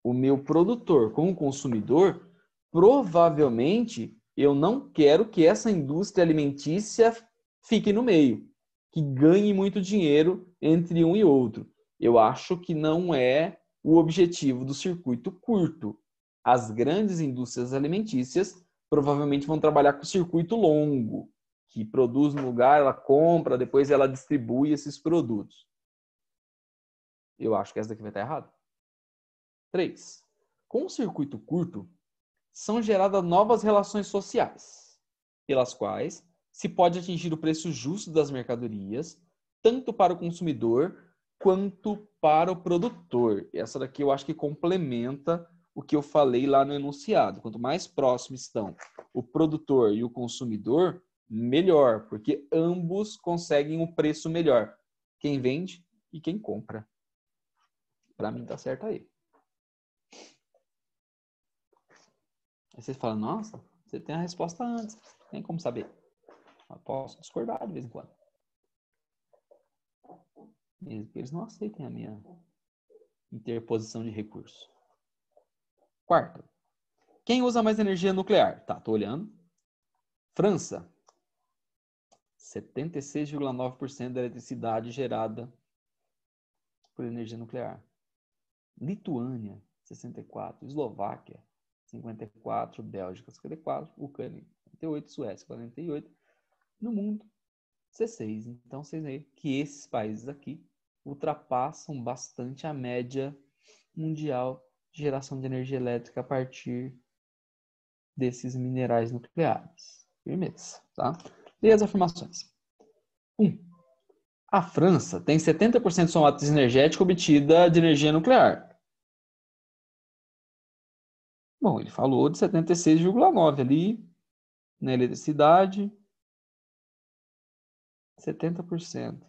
o meu produtor com o consumidor, provavelmente eu não quero que essa indústria alimentícia fique no meio, que ganhe muito dinheiro entre um e outro. Eu acho que não é o objetivo do circuito curto. As grandes indústrias alimentícias provavelmente vão trabalhar com o circuito longo, que produz no lugar, ela compra, depois ela distribui esses produtos. Eu acho que essa daqui vai estar errada. 3. Com o circuito curto, são geradas novas relações sociais, pelas quais se pode atingir o preço justo das mercadorias, tanto para o consumidor quanto para o produtor. Essa daqui eu acho que complementa o que eu falei lá no enunciado. Quanto mais próximos estão o produtor e o consumidor, melhor, porque ambos conseguem um preço melhor. Quem vende e quem compra. Para mim tá certo aí. Aí você fala, nossa, você tem a resposta antes. Tem como saber. Eu posso discordar de vez em quando. Mesmo que eles não aceitem a minha interposição de recurso. 4. Quem usa mais energia nuclear? Tá, tô olhando. França. 76,9% da eletricidade gerada por energia nuclear. Lituânia, 64%. Eslováquia, 54%. Bélgica, 54%. Ucrânia, 48%. Suécia, 48%. No mundo, 16%. Então, vocês veem que esses países aqui ultrapassam bastante a média mundial de geração de energia elétrica a partir desses minerais nucleares. Firmeza, tá? E as afirmações. 1. A França tem 70% de sua matriz energética obtida de energia nuclear. Bom, ele falou de 76,9% ali na eletricidade. 70%.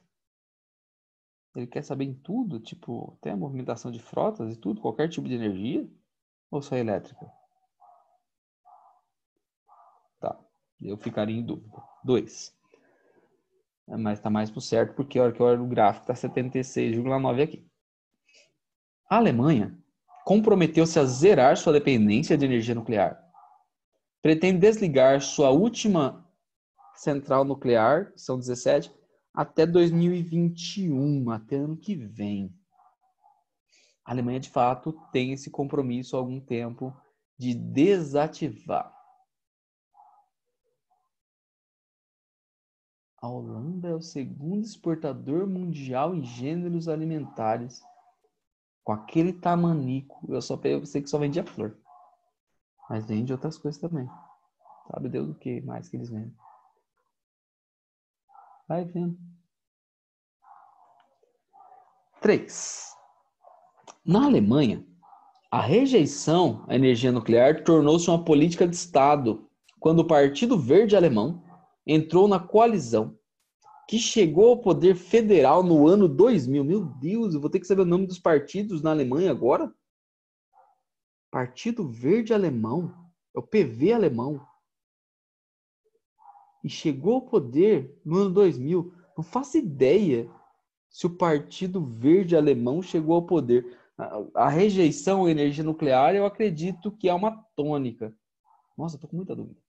Ele quer saber em tudo, tipo, até a movimentação de frotas e tudo, qualquer tipo de energia? Ou só elétrica? Tá, eu ficaria em dúvida. 2. Mas tá mais pro certo, porque a hora que eu olho o gráfico tá 76,9 aqui. A Alemanha comprometeu-se a zerar sua dependência de energia nuclear. Pretende desligar sua última central nuclear, são 17, até 2021, até ano que vem. A Alemanha, de fato, tem esse compromisso há algum tempo de desativar. A Holanda é o segundo exportador mundial em gêneros alimentares. Com aquele tamanico, eu sei que só vendia flor. Mas vende outras coisas também. Sabe Deus o que mais que eles vendem. Vai vendo. 3. Na Alemanha, a rejeição à energia nuclear tornou-se uma política de Estado quando o Partido Verde Alemão entrou na coalizão que chegou ao poder federal no ano 2000. Meu Deus, eu vou ter que saber o nome dos partidos na Alemanha agora? Partido Verde Alemão. É o PV alemão. E chegou ao poder no ano 2000. Não faço ideia se o Partido Verde Alemão chegou ao poder. A rejeição à energia nuclear, eu acredito que é uma tônica. Nossa, eu tô com muita dúvida.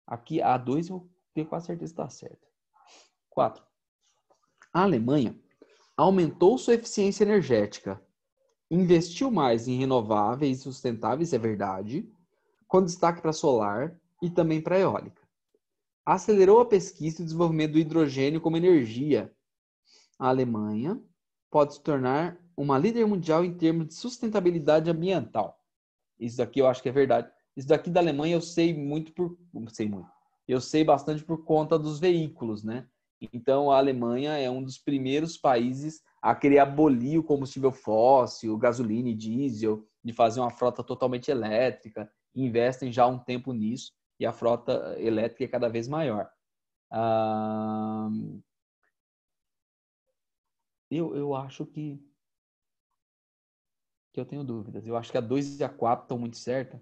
Aqui, a 2 eu tenho quase certeza que está certo. 4. A Alemanha aumentou sua eficiência energética, investiu mais em renováveis e sustentáveis, é verdade, com destaque para solar e também para eólica. Acelerou a pesquisa e desenvolvimento do hidrogênio como energia. A Alemanha pode se tornar uma líder mundial em termos de sustentabilidade ambiental. Isso daqui eu acho que é verdade. Isso daqui da Alemanha eu sei muito Eu sei bastante por conta dos veículos, né? Então a Alemanha é um dos primeiros países a querer abolir o combustível fóssil, gasolina e diesel, de fazer uma frota totalmente elétrica. Investem já há um tempo nisso e a frota elétrica é cada vez maior. Eu acho que eu tenho dúvidas. Eu acho que a 2 e a 4 estão muito certas.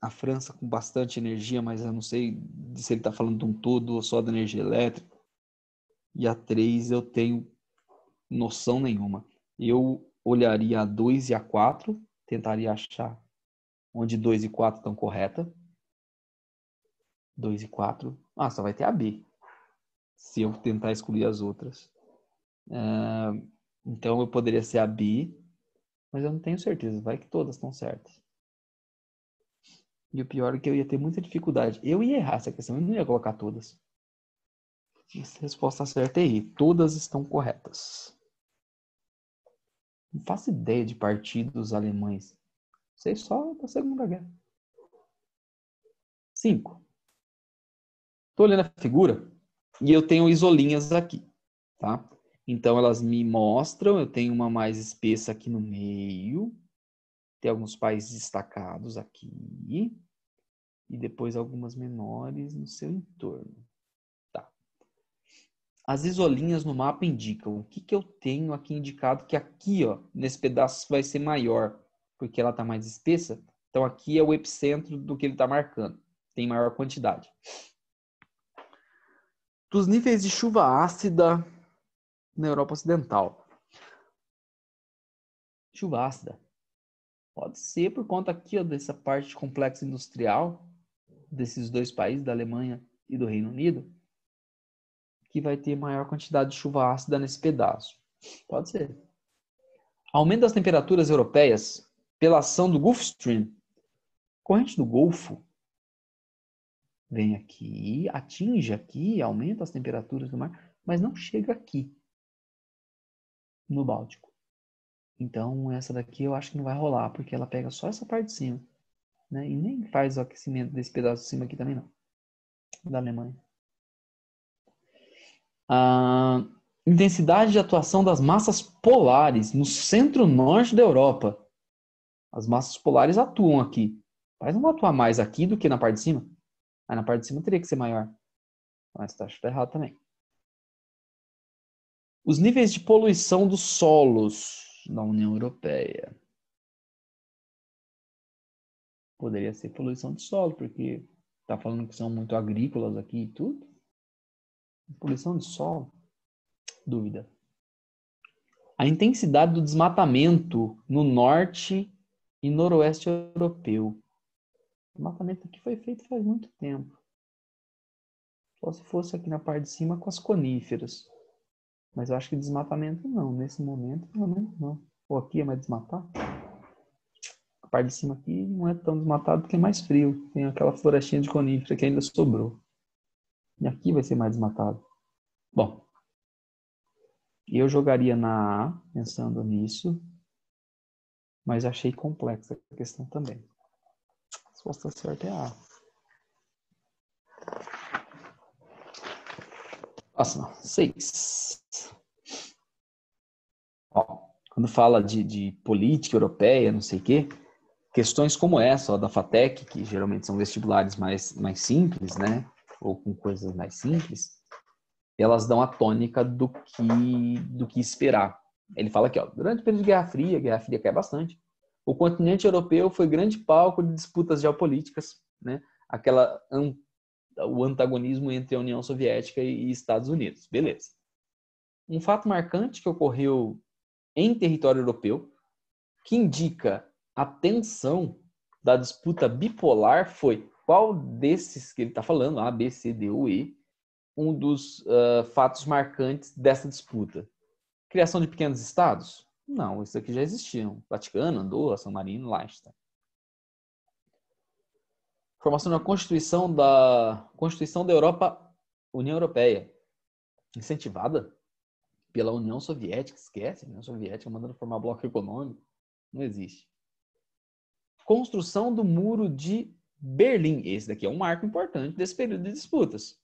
A França com bastante energia, mas eu não sei se ele está falando de um todo ou só da energia elétrica. E a 3 eu tenho noção nenhuma. Eu olharia a 2 e a 4, tentaria achar onde 2 e 4 estão corretas. 2 e 4. Ah, só vai ter a B. Se eu tentar excluir as outras. Então, eu poderia ser a B, mas eu não tenho certeza. Vai que todas estão certas. E o pior é que eu ia ter muita dificuldade. Eu ia errar essa questão, eu não ia colocar todas. A resposta certa é E. Todas estão corretas. Não faço ideia de partidos alemães. Sei só da Segunda Guerra. 5. Estou olhando a figura e eu tenho isolinhas aqui, tá? Então, elas me mostram, eu tenho uma mais espessa aqui no meio. Tem alguns países destacados aqui. E depois algumas menores no seu entorno. Tá. As isolinhas no mapa indicam o que eu tenho aqui indicado, que aqui, ó, nesse pedaço vai ser maior, porque ela está mais espessa. Então, aqui é o epicentro do que ele está marcando. Tem maior quantidade. Dos níveis de chuva ácida na Europa Ocidental. Chuva ácida. Pode ser por conta aqui, ó, dessa parte de complexo industrial desses dois países, da Alemanha e do Reino Unido, que vai ter maior quantidade de chuva ácida nesse pedaço. Pode ser. Aumento das temperaturas europeias pela ação do Gulf Stream. Corrente do Golfo vem aqui, atinge aqui, aumenta as temperaturas do mar, mas não chega aqui, no Báltico. Então, essa daqui eu acho que não vai rolar, porque ela pega só essa parte de cima, né? E nem faz o aquecimento desse pedaço de cima aqui também, não. Da Alemanha. A intensidade de atuação das massas polares no centro-norte da Europa. As massas polares atuam aqui. Mas não vão atuar mais aqui do que na parte de cima. Aí na parte de cima teria que ser maior. Mas está errado também. Os níveis de poluição dos solos da União Europeia. Poderia ser poluição de solo, porque está falando que são muito agrícolas aqui e tudo. Poluição de solo? Dúvida. A intensidade do desmatamento no norte e noroeste europeu. O desmatamento aqui foi feito faz muito tempo. Só se fosse aqui na parte de cima com as coníferas. Mas eu acho que desmatamento não. Nesse momento, pelo menos não. Ou aqui é mais desmatado. A parte de cima aqui não é tão desmatado porque é mais frio. Tem aquela florestinha de conífera que ainda sobrou. E aqui vai ser mais desmatado. Bom, eu jogaria na A, pensando nisso. Mas achei complexa a questão também. A resposta certa é a A. Próxima, 6. Quando fala de política europeia, não sei o quê, questões como essa, ó, da FATEC, que geralmente são vestibulares mais simples, né? Ou com coisas mais simples, elas dão a tônica do que esperar. Ele fala aqui, ó, durante o período de Guerra Fria cai bastante, o continente europeu foi grande palco de disputas geopolíticas, né? O antagonismo entre a União Soviética e Estados Unidos. Beleza. Um fato marcante que ocorreu em território europeu, que indica a tensão da disputa bipolar, foi qual desses que ele está falando, A, B, C, D ou E, um dos fatos marcantes dessa disputa? Criação de pequenos estados? Não, isso aqui já existiam. Vaticano, Andorra, San Marino, Liechtenstein. Formação da Constituição da Europa, União Europeia, incentivada pela União Soviética. Esquece, a União Soviética mandando formar bloco econômico. Não existe. Construção do Muro de Berlim. Esse daqui é um marco importante desse período de disputas.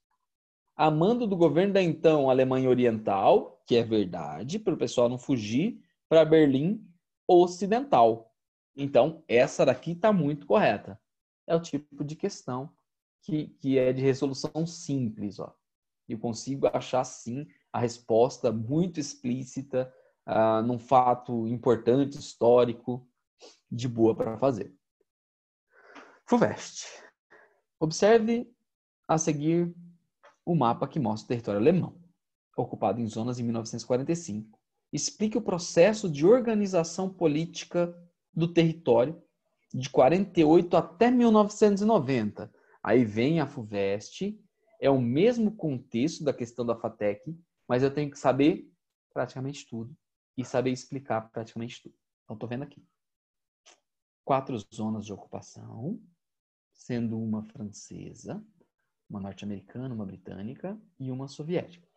A mando do governo da então Alemanha Oriental, que é verdade, para o pessoal não fugir, para Berlim Ocidental. Então, essa daqui está muito correta. É o tipo de questão que é de resolução simples. Ó. Eu consigo achar, sim, a resposta muito explícita num fato importante, histórico, de boa para fazer. FUVEST. Observe a seguir o mapa que mostra o território alemão, ocupado em zonas em 1945. Explique o processo de organização política do território de 48 até 1990. Aí vem a FUVEST, é o mesmo contexto da questão da FATEC, mas eu tenho que saber praticamente tudo e saber explicar praticamente tudo. Então, estou vendo aqui. 4 zonas de ocupação, sendo uma francesa, uma norte-americana, uma britânica e uma soviética.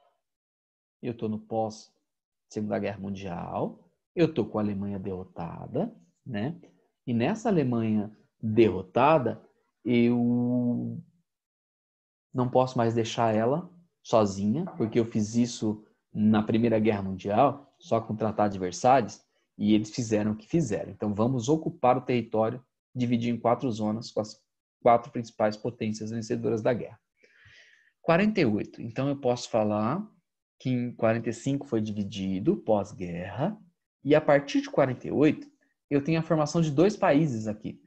Eu estou no pós-Segunda Guerra Mundial, eu estou com a Alemanha derrotada, né? E nessa Alemanha derrotada, eu não posso mais deixar ela sozinha, porque eu fiz isso na Primeira Guerra Mundial, só com o Tratado de Versalhes, e eles fizeram o que fizeram. Então, vamos ocupar o território, dividir em 4 zonas, com as 4 principais potências vencedoras da guerra. 48. Então, eu posso falar que em 45 foi dividido, pós-guerra, e a partir de 48, eu tenho a formação de 2 países aqui.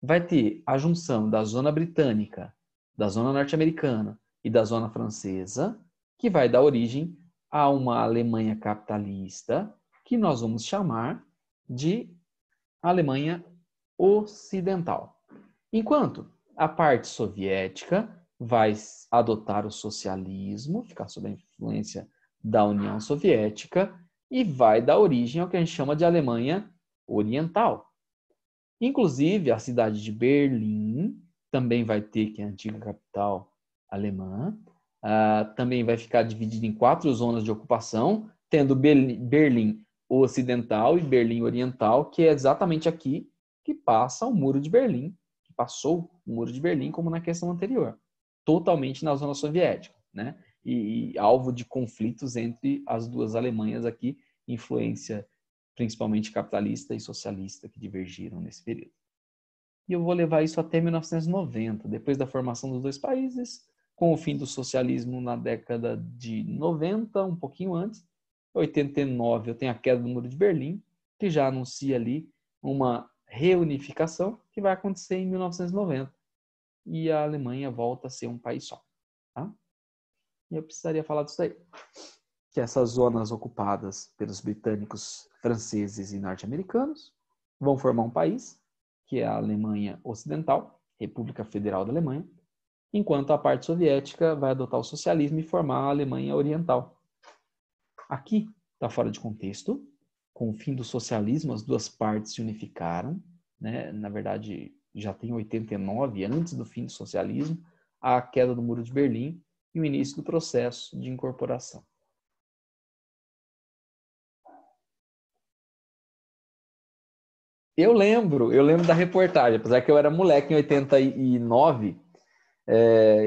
Vai ter a junção da zona britânica, da zona norte-americana e da zona francesa, que vai dar origem a uma Alemanha capitalista, que nós vamos chamar de Alemanha Ocidental. Enquanto a parte soviética vai adotar o socialismo, ficar sob a influência da União Soviética, e vai dar origem ao que a gente chama de Alemanha Oriental. Inclusive, a cidade de Berlim também vai ter, que é a antiga capital alemã, também vai ficar dividida em 4 zonas de ocupação, tendo Berlim Ocidental e Berlim Oriental, que é exatamente aqui que passa o Muro de Berlim, que passou o Muro de Berlim, como na questão anterior, totalmente na zona soviética, né? E alvo de conflitos entre as 2 Alemanhas aqui, influência principalmente capitalista e socialista, que divergiram nesse período. E eu vou levar isso até 1990, depois da formação dos 2 países, com o fim do socialismo na década de 90, um pouquinho antes. Em 89 eu tenho a queda do Muro de Berlim, que já anuncia ali uma reunificação que vai acontecer em 1990. E a Alemanha volta a ser um país só. Tá? E eu precisaria falar disso aí. Que essas zonas ocupadas pelos britânicos, franceses e norte-americanos vão formar um país, que é a Alemanha Ocidental, República Federal da Alemanha, enquanto a parte soviética vai adotar o socialismo e formar a Alemanha Oriental. Aqui está fora de contexto. Com o fim do socialismo, as 2 partes se unificaram, né? Na verdade, já tem 89, antes do fim do socialismo, a queda do Muro de Berlim e o início do processo de incorporação. Eu lembro da reportagem, apesar que eu era moleque em 89,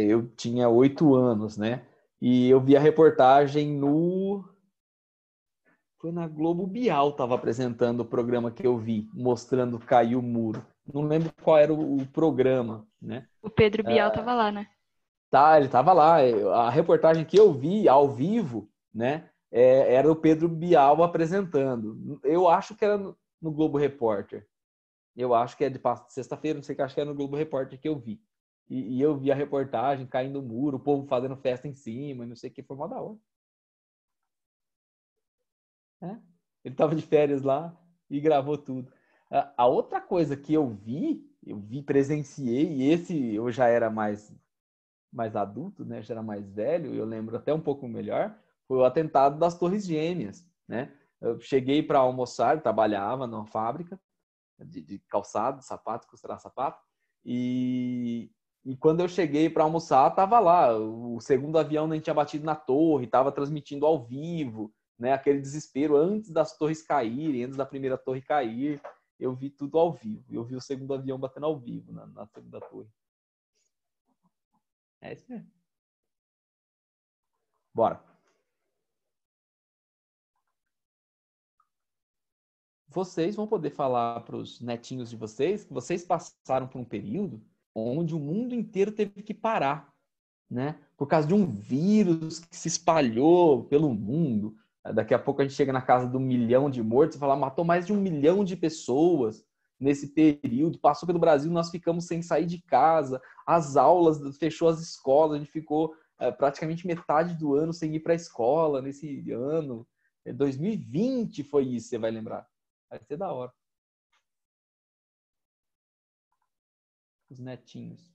eu tinha 8 anos, né? E eu vi a reportagem Foi na Globo Bial, estava apresentando o programa que eu vi, mostrando cair o muro. Não lembro qual era o programa, né? O Pedro Bial tava lá, né? Tá, ele estava lá. A reportagem que eu vi ao vivo, né? Era o Pedro Bial apresentando. Eu acho que era no Globo Repórter. Eu acho que é de sexta-feira, não sei, que acho que é no Globo Repórter que eu vi. E eu vi a reportagem caindo o muro, o povo fazendo festa em cima, não sei o que, foi mó da hora. Ele estava de férias lá e gravou tudo. A outra coisa que eu vi, presenciei, e esse eu já era mais adulto, né? Já era mais velho, eu lembro até um pouco melhor, foi o atentado das Torres Gêmeas, né? Eu cheguei para almoçar, eu trabalhava numa fábrica de calçado, sapato, costurar sapato, e quando eu cheguei para almoçar, tava lá, o segundo avião nem tinha batido na torre, tava transmitindo ao vivo, né? Aquele desespero antes das torres caírem, antes da primeira torre cair, eu vi tudo ao vivo, eu vi o segundo avião batendo ao vivo na segunda torre. É isso mesmo. Bora. Vocês vão poder falar para os netinhos de vocês que vocês passaram por um período onde o mundo inteiro teve que parar, né? Por causa de um vírus que se espalhou pelo mundo. Daqui a pouco a gente chega na casa do 1 milhão de mortos e fala, matou mais de 1 milhão de pessoas nesse período, passou pelo Brasil, nós ficamos sem sair de casa, as aulas, fechou as escolas, a gente ficou praticamente metade do ano sem ir para a escola nesse ano. 2020 foi isso, você vai lembrar. Vai ser da hora. Os netinhos.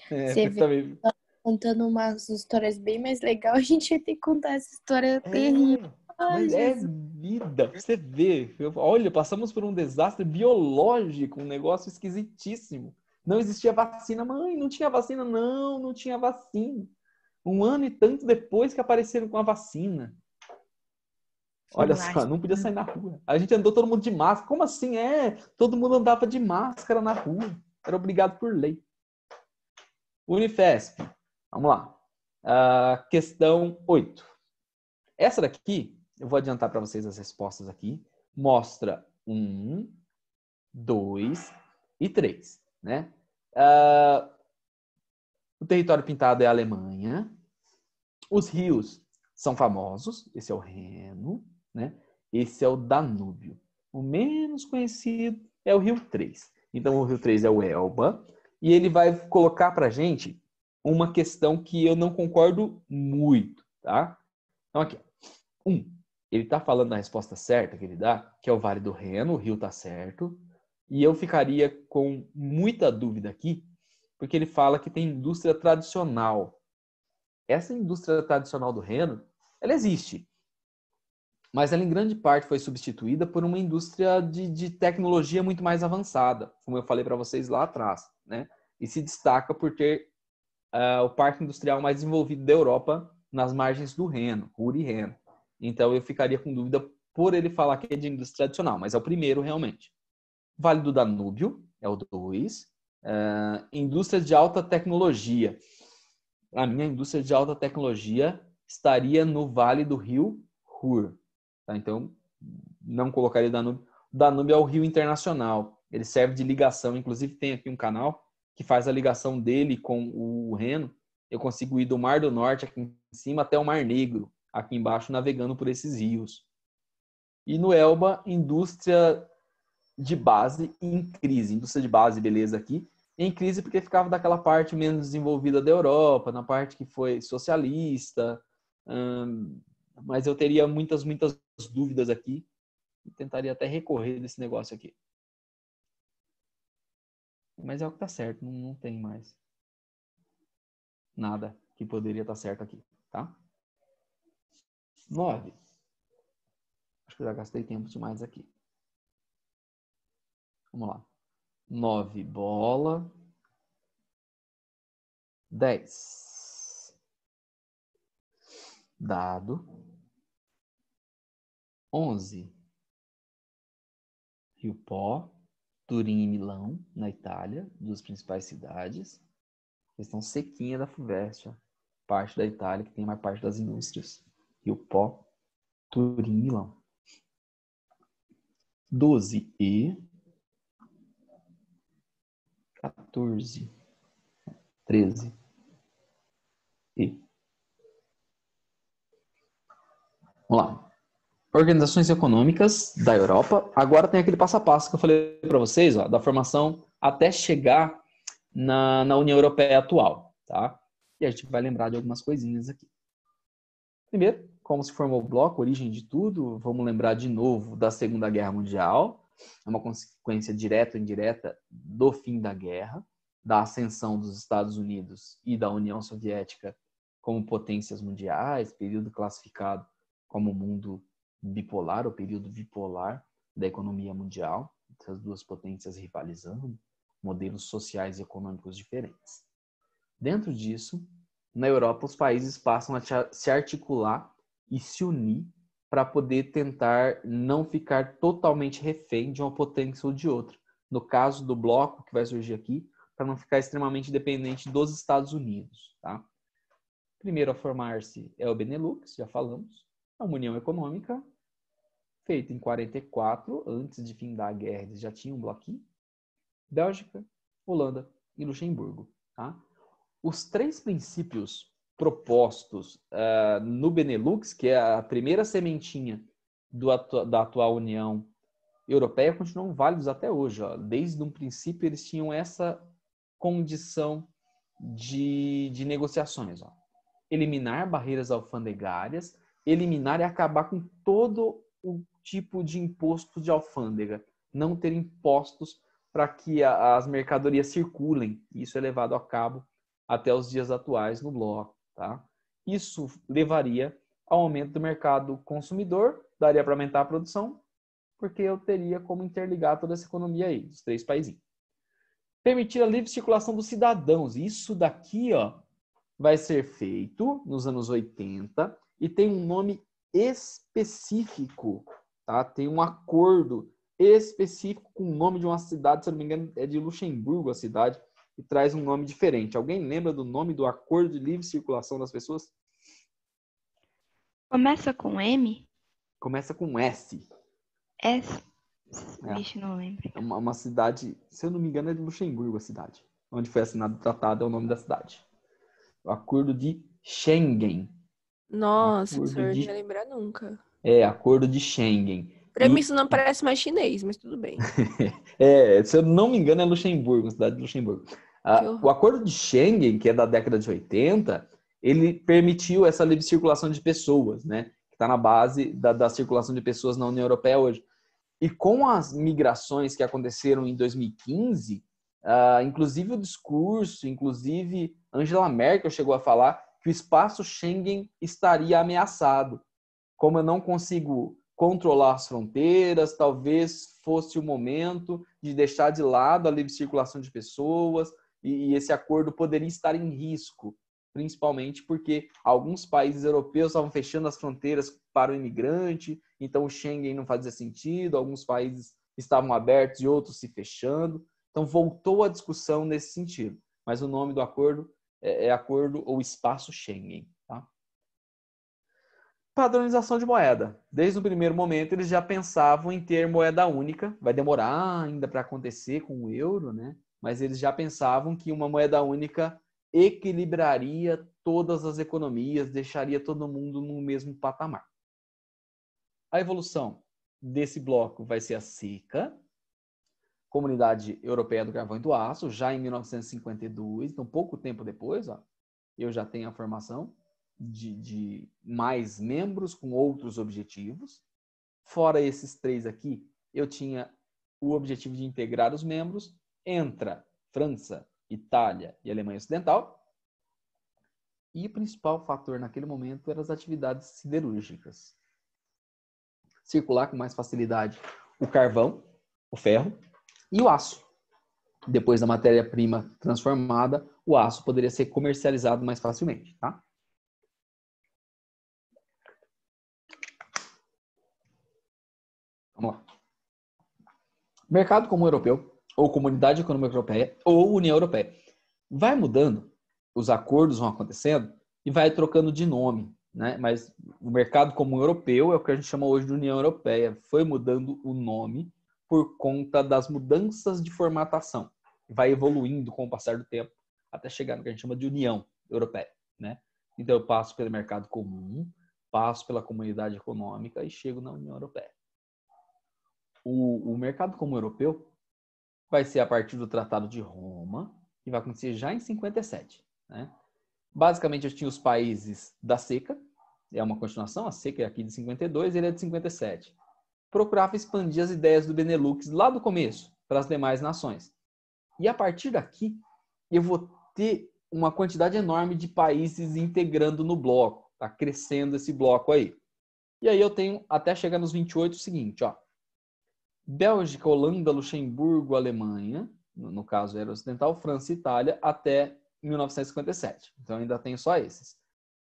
Você vê, também. contando umas histórias bem mais legais, a gente vai ter que contar essa história terrível. Ai, Mas é Jesus. vida. Você vê. Olha, passamos por um desastre biológico, um negócio esquisitíssimo. Não existia vacina. Mãe, não tinha vacina? Não, não tinha vacina. 1 ano e tanto depois que apareceram com a vacina. Olha só, não podia sair na rua. A gente andou todo mundo de máscara. Como assim? Todo mundo andava de máscara na rua. Era obrigado por lei. Unifesp. Vamos lá. Questão 8. Essa daqui, eu vou adiantar para vocês as respostas aqui. Mostra 1, 2 e 3. Né? O território pintado é a Alemanha. Os rios são famosos. Esse é o Reno. Né? Esse é o Danúbio. O menos conhecido é o Rio 3. Então, o Rio 3 é o Elba. E ele vai colocar para a gente uma questão que eu não concordo muito. Tá? Então, aqui. 1. Ele está falando da resposta certa que ele dá, que é o Vale do Reno. O rio está certo. E eu ficaria com muita dúvida aqui, porque ele fala que tem indústria tradicional. Essa indústria tradicional do Reno, ela existe. Mas ela, em grande parte, foi substituída por uma indústria de tecnologia muito mais avançada, como eu falei para vocês lá atrás. Né? E se destaca por ter o parque industrial mais desenvolvido da Europa nas margens do Reno, Ruhr e Reno. Então, eu ficaria com dúvida por ele falar que é de indústria tradicional, mas é o primeiro, realmente. Vale do Danúbio, é o 2. Indústria de alta tecnologia. A minha indústria de alta tecnologia estaria no Vale do Rio Ruhr. Tá? Então, não colocaria o Danúbio. O Danúbio é o rio internacional. Ele serve de ligação. Inclusive, tem aqui um canal que faz a ligação dele com o Reno. Eu consigo ir do Mar do Norte, aqui em cima, até o Mar Negro, aqui embaixo, navegando por esses rios. E no Elba, indústria de base em crise. Indústria de base, beleza, aqui. Em crise porque ficava daquela parte menos desenvolvida da Europa, na parte que foi socialista. Mas eu teria muitas dúvidas aqui. E tentaria até recorrer desse negócio aqui. Mas é o que tá certo, não tem mais nada que poderia estar certo aqui, tá? 9. Acho que eu já gastei tempo demais aqui. Vamos lá. 9, bola. 10. Dado. 11. Rio Pó. Turim e Milão, na Itália, duas principais cidades. Questão sequinha da FUVEST, ó. Parte da Itália que tem mais parte das indústrias. Rio Pó, Turim e Milão. 12 e 14. 13 e. Vamos lá. Organizações econômicas da Europa. Agora tem aquele passo a passo que eu falei para vocês, ó, da formação até chegar na União Europeia atual. Tá? E a gente vai lembrar de algumas coisinhas aqui. Primeiro, como se formou o bloco, origem de tudo. Vamos lembrar de novo da Segunda Guerra Mundial. É uma consequência direta ou indireta do fim da guerra, da ascensão dos Estados Unidos e da União Soviética como potências mundiais, período classificado como mundo bipolar, ou período bipolar da economia mundial, essas duas potências rivalizando, modelos sociais e econômicos diferentes. Dentro disso, na Europa, os países passam a se articular e se unir para poder tentar não ficar totalmente refém de uma potência ou de outra. No caso do bloco que vai surgir aqui, para não ficar extremamente dependente dos Estados Unidos. Tá? Primeiro a formar-se é o Benelux, já falamos, a União Econômica, feita em 44, antes de findar a guerra, eles já tinham um bloquinho. Bélgica, Holanda e Luxemburgo. Tá? Os 3 princípios propostos no Benelux, que é a primeira sementinha da atual União Europeia, continuam válidos até hoje. Ó. Desde um princípio, eles tinham essa condição de negociações. Ó. Eliminar barreiras alfandegárias, eliminar e acabar com todo o tipo de imposto de alfândega. Não ter impostos para que as mercadorias circulem. Isso é levado a cabo até os dias atuais no bloco. Tá? Isso levaria ao aumento do mercado consumidor, daria para aumentar a produção, porque eu teria como interligar toda essa economia aí, dos 3 países. Permitir a livre circulação dos cidadãos. Isso daqui, ó, vai ser feito nos anos 80 e tem um nome específico, tá? Tem um acordo específico com o nome de uma cidade, se eu não me engano, é de Luxemburgo a cidade, e traz um nome diferente. Alguém lembra do nome do Acordo de Livre Circulação das Pessoas? Começa com M? Começa com S. S? É. Vixe, não lembro. É uma cidade, se eu não me engano, é de Luxemburgo a cidade. Onde foi assinado o tratado é o nome da cidade. O Acordo de Schengen. Nossa, o Acordo senhor não de- ia lembrar nunca. Acordo de Schengen. Pra mim isso não parece mais chinês, mas tudo bem. Se eu não me engano, é Luxemburgo, a cidade de Luxemburgo. Que horror. O Acordo de Schengen, que é da década de 80, ele permitiu essa livre circulação de pessoas, né? Que está na base da circulação de pessoas na União Europeia hoje. E com as migrações que aconteceram em 2015, inclusive o discurso, inclusive Angela Merkel chegou a falar que o espaço Schengen estaria ameaçado. Como eu não consigo controlar as fronteiras, talvez fosse o momento de deixar de lado a livre circulação de pessoas e esse acordo poderia estar em risco, principalmente porque alguns países europeus estavam fechando as fronteiras para o imigrante, então o Schengen não fazia sentido, alguns países estavam abertos e outros se fechando. Então voltou a discussão nesse sentido, mas o nome do acordo é Acordo ou Espaço Schengen. Tá? Padronização de moeda. Desde o primeiro momento eles já pensavam em ter moeda única. Vai demorar ainda para acontecer com o euro, né? Mas eles já pensavam que uma moeda única equilibraria todas as economias, deixaria todo mundo no mesmo patamar. A evolução desse bloco vai ser a SECA, Comunidade Europeia do Carvão e do Aço, já em 1952, então pouco tempo depois, ó, eu já tenho a formação de mais membros com outros objetivos. Fora esses 3 aqui, eu tinha o objetivo de integrar os membros. Entra França, Itália e Alemanha Ocidental. E o principal fator naquele momento eram as atividades siderúrgicas. Circular com mais facilidade o carvão, o ferro e o aço. Depois da matéria-prima transformada, o aço poderia ser comercializado mais facilmente. Tá? Vamos lá. Mercado comum europeu, ou Comunidade Econômica Europeia, ou União Europeia. Vai mudando, os acordos vão acontecendo e vai trocando de nome, né? Mas o mercado comum europeu é o que a gente chama hoje de União Europeia. Foi mudando o nome por conta das mudanças de formatação. Vai evoluindo com o passar do tempo até chegar no que a gente chama de União Europeia, né? Então eu passo pelo mercado comum, passo pela comunidade econômica e chego na União Europeia. O mercado comum europeu vai ser a partir do Tratado de Roma, que vai acontecer já em 57. Né? Basicamente, eu tinha os países da SECA, é uma continuação, a SECA é aqui de 52, ele é de 57. Procurava expandir as ideias do Benelux lá do começo, para as demais nações. E a partir daqui, eu vou ter uma quantidade enorme de países integrando no bloco, tá crescendo esse bloco aí. E aí eu tenho, até chegar nos 28, o seguinte, ó. Bélgica, Holanda, Luxemburgo, Alemanha, no caso era ocidental, França e Itália, até 1957. Então ainda tenho só esses.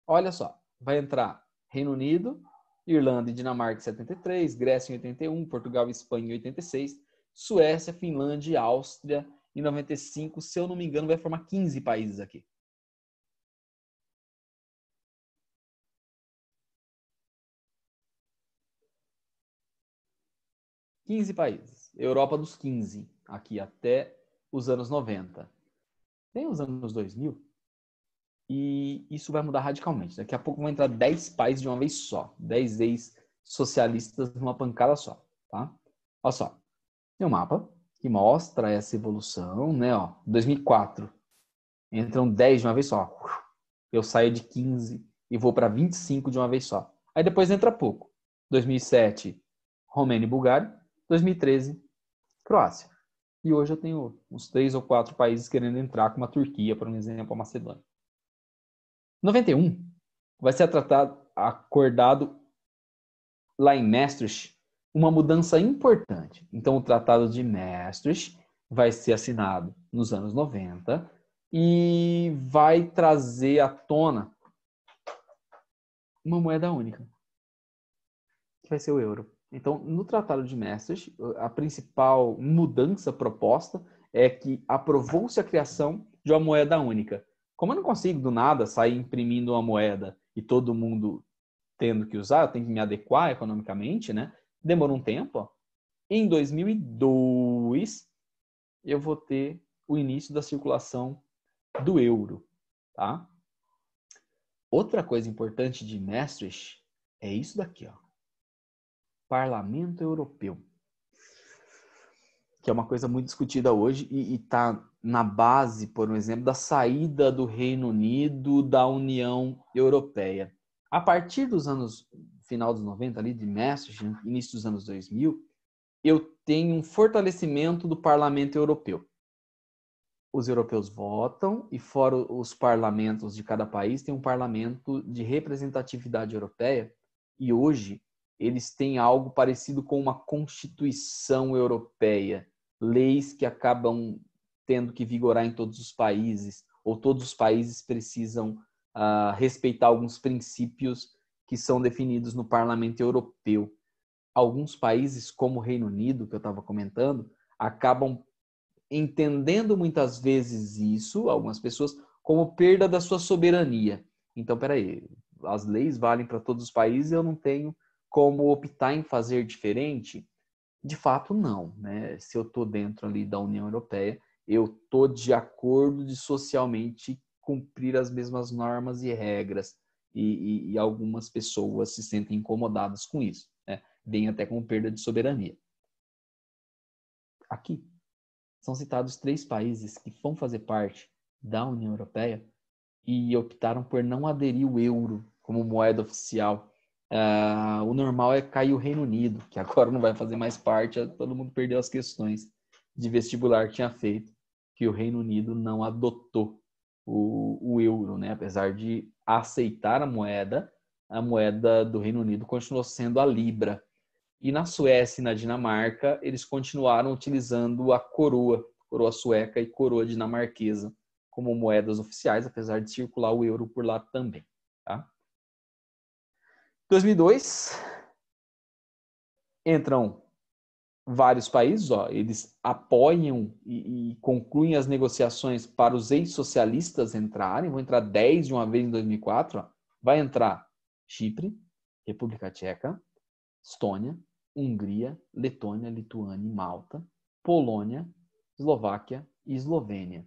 Olha só, vai entrar Reino Unido, Irlanda e Dinamarca em 73, Grécia em 81, Portugal e Espanha em 86, Suécia, Finlândia e Áustria em 95. Se eu não me engano, vai formar 15 países aqui. Países. Europa dos 15, aqui até os anos 90. Tem os anos 2000 e isso vai mudar radicalmente. Daqui a pouco vão entrar 10 países de uma vez só. 10 ex-socialistas numa pancada só. Tá? Olha só. Tem um mapa que mostra essa evolução. Né? Ó, 2004. Entram 10 de uma vez só. Eu saio de 15 e vou para 25 de uma vez só. Aí depois entra pouco. 2007, Romênia e Bulgária. 2013, Croácia. E hoje eu tenho uns 3 ou 4 países querendo entrar, como a Turquia, por exemplo, a Macedônia. 91 vai ser acordado lá em Maastricht uma mudança importante. Então, o Tratado de Maastricht vai ser assinado nos anos 90 e vai trazer à tona uma moeda única, que vai ser o euro. Então, no Tratado de Maastricht, a principal mudança proposta é que aprovou-se a criação de uma moeda única. Como eu não consigo, do nada, sair imprimindo uma moeda e todo mundo tendo que usar, eu tenho que me adequar economicamente, né? Demorou um tempo. Ó. Em 2002, eu vou ter o início da circulação do euro. Tá? Outra coisa importante de Maastricht é isso daqui, ó. Parlamento Europeu, que é uma coisa muito discutida hoje e está na base, por exemplo, da saída do Reino Unido da União Europeia. A partir dos anos, final dos 90, ali de Maastricht, início dos anos 2000, eu tenho um fortalecimento do Parlamento Europeu. Os europeus votam e fora os parlamentos de cada país, tem um parlamento de representatividade europeia e hoje eles têm algo parecido com uma Constituição Europeia, leis que acabam tendo que vigorar em todos os países, ou todos os países precisam respeitar alguns princípios que são definidos no Parlamento Europeu. Alguns países, como o Reino Unido, que eu estava comentando, acabam entendendo muitas vezes isso, algumas pessoas, como perda da sua soberania. Então, peraí, as leis valem para todos os países, eu não tenho como optar em fazer diferente? De fato, não. Né? Se eu estou dentro ali da União Europeia, eu estou de acordo de socialmente cumprir as mesmas normas e regras. E algumas pessoas se sentem incomodadas com isso. Né? Bem até com perda de soberania. Aqui são citados 3 países que vão fazer parte da União Europeia e optaram por não aderir o euro como moeda oficial. O normal é cair o Reino Unido, que agora não vai fazer mais parte, todo mundo perdeu as questões de vestibular que tinha feito, que o Reino Unido não adotou o euro, né? Apesar de aceitar a moeda do Reino Unido continuou sendo a Libra. E na Suécia e na Dinamarca, eles continuaram utilizando a coroa sueca e coroa dinamarquesa como moedas oficiais, apesar de circular o euro por lá também. Tá? 2002, entram vários países, ó, eles apoiam e concluem as negociações para os ex-socialistas entrarem, vão entrar 10 de uma vez em 2004, ó. Vai entrar Chipre, República Tcheca, Estônia, Hungria, Letônia, Lituânia e Malta, Polônia, Eslováquia e Eslovênia.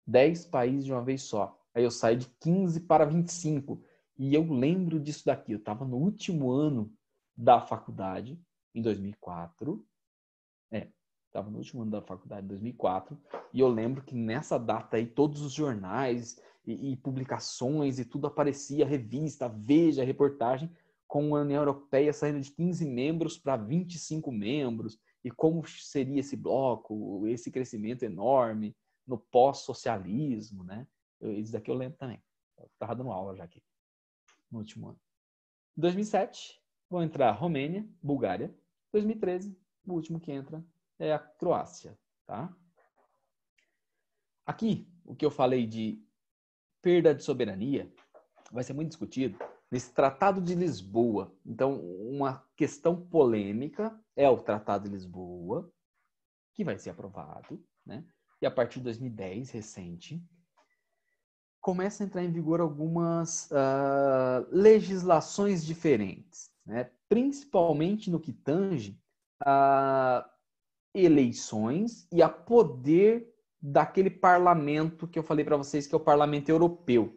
10 países de uma vez só. Aí eu saio de 15 para 25. E eu lembro disso daqui. Eu estava no último ano da faculdade, em 2004. Estava no último ano da faculdade, em 2004. E eu lembro que nessa data aí, todos os jornais e publicações e tudo aparecia, revista, Veja, reportagem, com a União Europeia saindo de 15 membros para 25 membros, e como seria esse bloco, esse crescimento enorme no pós-socialismo, né? Isso daqui eu lembro também. Eu estava dando aula já aqui, no último ano. Em 2007, vão entrar Romênia, Bulgária. 2013, o último que entra é a Croácia, tá? Aqui, o que eu falei de perda de soberania vai ser muito discutido nesse Tratado de Lisboa. Então, uma questão polêmica é o Tratado de Lisboa, que vai ser aprovado, né? E a partir de 2010, recente, começa a entrar em vigor algumas legislações diferentes, né? Principalmente no que tange a eleições e a poder daquele parlamento que eu falei para vocês, que é o Parlamento Europeu.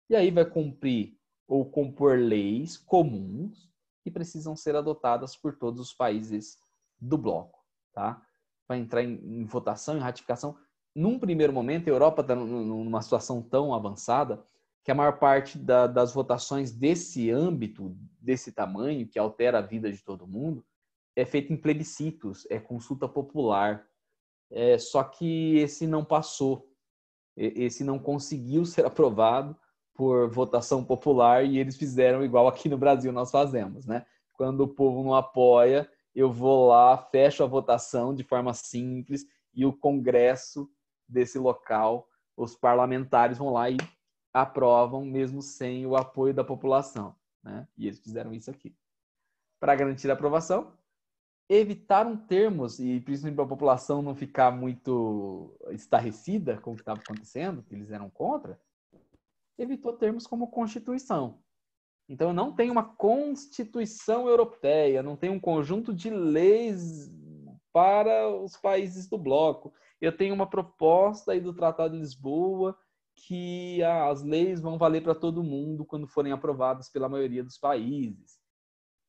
E aí vai cumprir ou compor leis comuns que precisam ser adotadas por todos os países do bloco. Tá? Vai entrar em votação, em ratificação. Num primeiro momento, a Europa está numa situação tão avançada que a maior parte das votações desse âmbito, desse tamanho, que altera a vida de todo mundo, é feita em plebiscitos, é consulta popular. só que esse não passou. Esse não conseguiu ser aprovado por votação popular e eles fizeram igual aqui no Brasil nós fazemos, né? Quando o povo não apoia, eu vou lá, fecho a votação de forma simples e o Congresso desse local, os parlamentares vão lá e aprovam mesmo sem o apoio da população, né? E eles fizeram isso aqui. Para garantir a aprovação, evitaram termos, e principalmente para a população não ficar muito estarrecida com o que estava acontecendo, que eles eram contra, evitou termos como Constituição. Então, não tem uma Constituição Europeia, não tem um conjunto de leis para os países do bloco. Eu tenho uma proposta aí do Tratado de Lisboa que as leis vão valer para todo mundo quando forem aprovadas pela maioria dos países.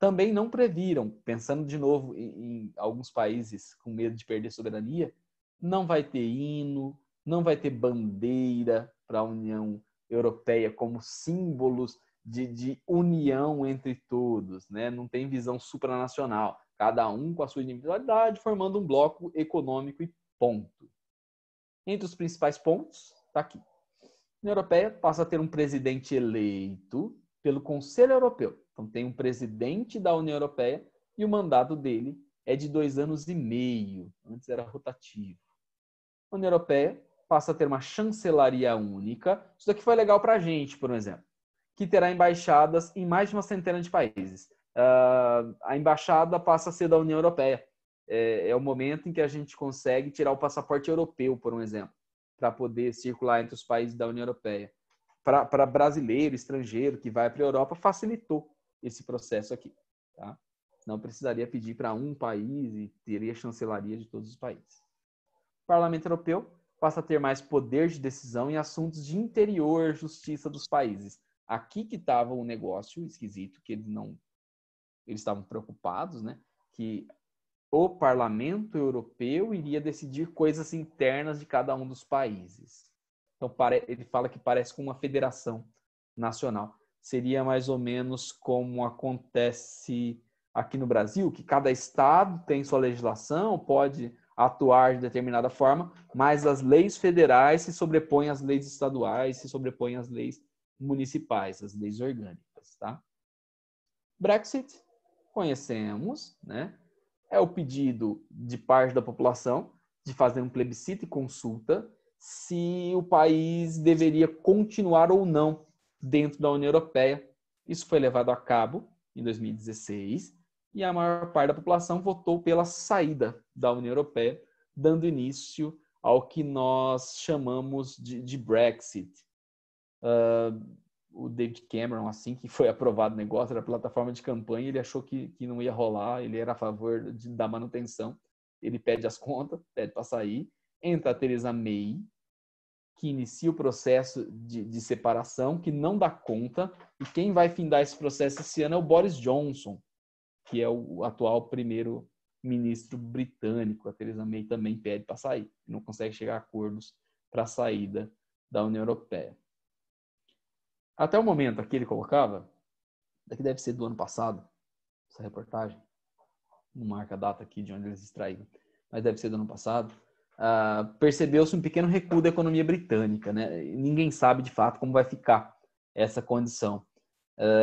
Também não previram, pensando de novo em alguns países com medo de perder soberania, não vai ter hino, não vai ter bandeira para a União Europeia como símbolos de união entre todos, né? Não tem visão supranacional, cada um com a sua individualidade, formando um bloco econômico e ponto. Entre os principais pontos, está aqui. A União Europeia passa a ter um presidente eleito pelo Conselho Europeu. Então tem um presidente da União Europeia e o mandato dele é de 2 anos e meio. Antes era rotativo. A União Europeia passa a ter uma chancelaria única. Isso daqui foi legal para a gente, por exemplo, que terá embaixadas em mais de uma centena de países. A embaixada passa a ser da União Europeia. É o momento em que a gente consegue tirar o passaporte europeu, por um exemplo, para poder circular entre os países da União Europeia. Para brasileiro, estrangeiro que vai para a Europa, facilitou esse processo aqui. Tá? Não precisaria pedir para um país e teria chancelaria de todos os países. O Parlamento Europeu passa a ter mais poder de decisão em assuntos de interior, justiça dos países. Aqui que estava um negócio esquisito, que eles estavam preocupados, né? Que o Parlamento Europeu iria decidir coisas internas de cada um dos países. Então, ele fala que parece com uma federação nacional. Seria mais ou menos como acontece aqui no Brasil, que cada estado tem sua legislação, pode atuar de determinada forma, mas as leis federais se sobrepõem às leis estaduais, se sobrepõem às leis municipais, às leis orgânicas. Tá? Brexit, conhecemos, né? É o pedido de parte da população de fazer um plebiscito e consulta se o país deveria continuar ou não dentro da União Europeia. Isso foi levado a cabo em 2016 e a maior parte da população votou pela saída da União Europeia, dando início ao que nós chamamos de Brexit. O David Cameron, assim que foi aprovado o negócio, era plataforma de campanha, ele achou que não ia rolar, ele era a favor da manutenção, ele pede as contas, pede para sair, entra a Theresa May, que inicia o processo de separação, que não dá conta, e quem vai findar esse processo esse ano é o Boris Johnson, que é o atual primeiro-ministro britânico. A Theresa May também pede para sair, não consegue chegar a acordos para a saída da União Europeia. Até o momento aqui ele colocava, daqui deve ser do ano passado, essa reportagem, não marca a data aqui de onde eles extraíram, mas deve ser do ano passado, percebeu-se um pequeno recuo da economia britânica, né? Ninguém sabe de fato como vai ficar essa condição,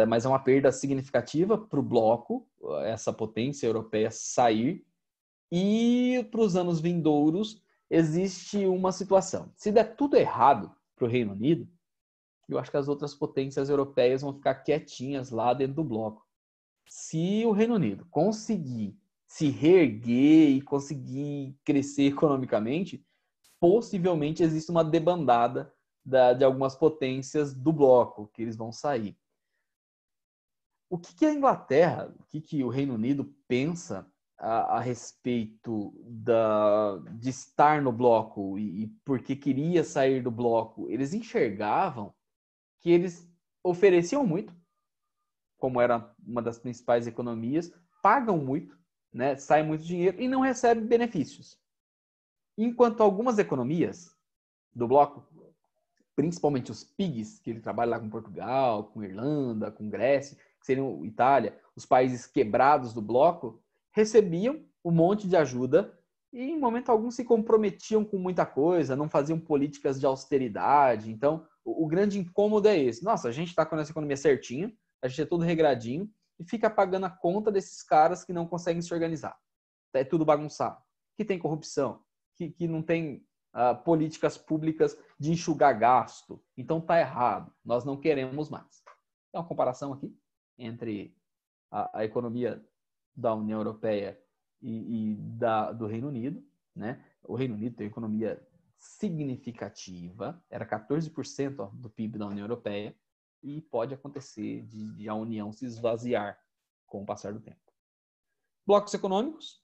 mas é uma perda significativa para o bloco, essa potência europeia sair, e para os anos vindouros existe uma situação. Se der tudo errado para o Reino Unido, eu acho que as outras potências europeias vão ficar quietinhas lá dentro do bloco. Se o Reino Unido conseguir se reerguer e conseguir crescer economicamente, possivelmente existe uma debandada de algumas potências do bloco, que eles vão sair. O que a Inglaterra, o que o Reino Unido pensa a respeito de estar no bloco e por que queria sair do bloco? Eles enxergavam que eles ofereciam muito, como era uma das principais economias, pagam muito, né, sai muito dinheiro e não recebem benefícios. Enquanto algumas economias do bloco, principalmente os PIGs, que ele trabalha lá com Portugal, com Irlanda, com Grécia, que seriam Itália, os países quebrados do bloco, recebiam um monte de ajuda e em momento algum se comprometiam com muita coisa, não faziam políticas de austeridade. Então, o grande incômodo é esse. Nossa, a gente está com a nossa economia certinha, a gente é tudo regradinho e fica pagando a conta desses caras que não conseguem se organizar. É tudo bagunçado, que tem corrupção, que não tem políticas públicas de enxugar gasto. Então tá errado, nós não queremos mais. Tem uma comparação aqui entre a economia da União Europeia e do Reino Unido, né? O Reino Unido tem uma economia significativa, era 14% do PIB da União Europeia, e pode acontecer de a União se esvaziar com o passar do tempo. Blocos econômicos.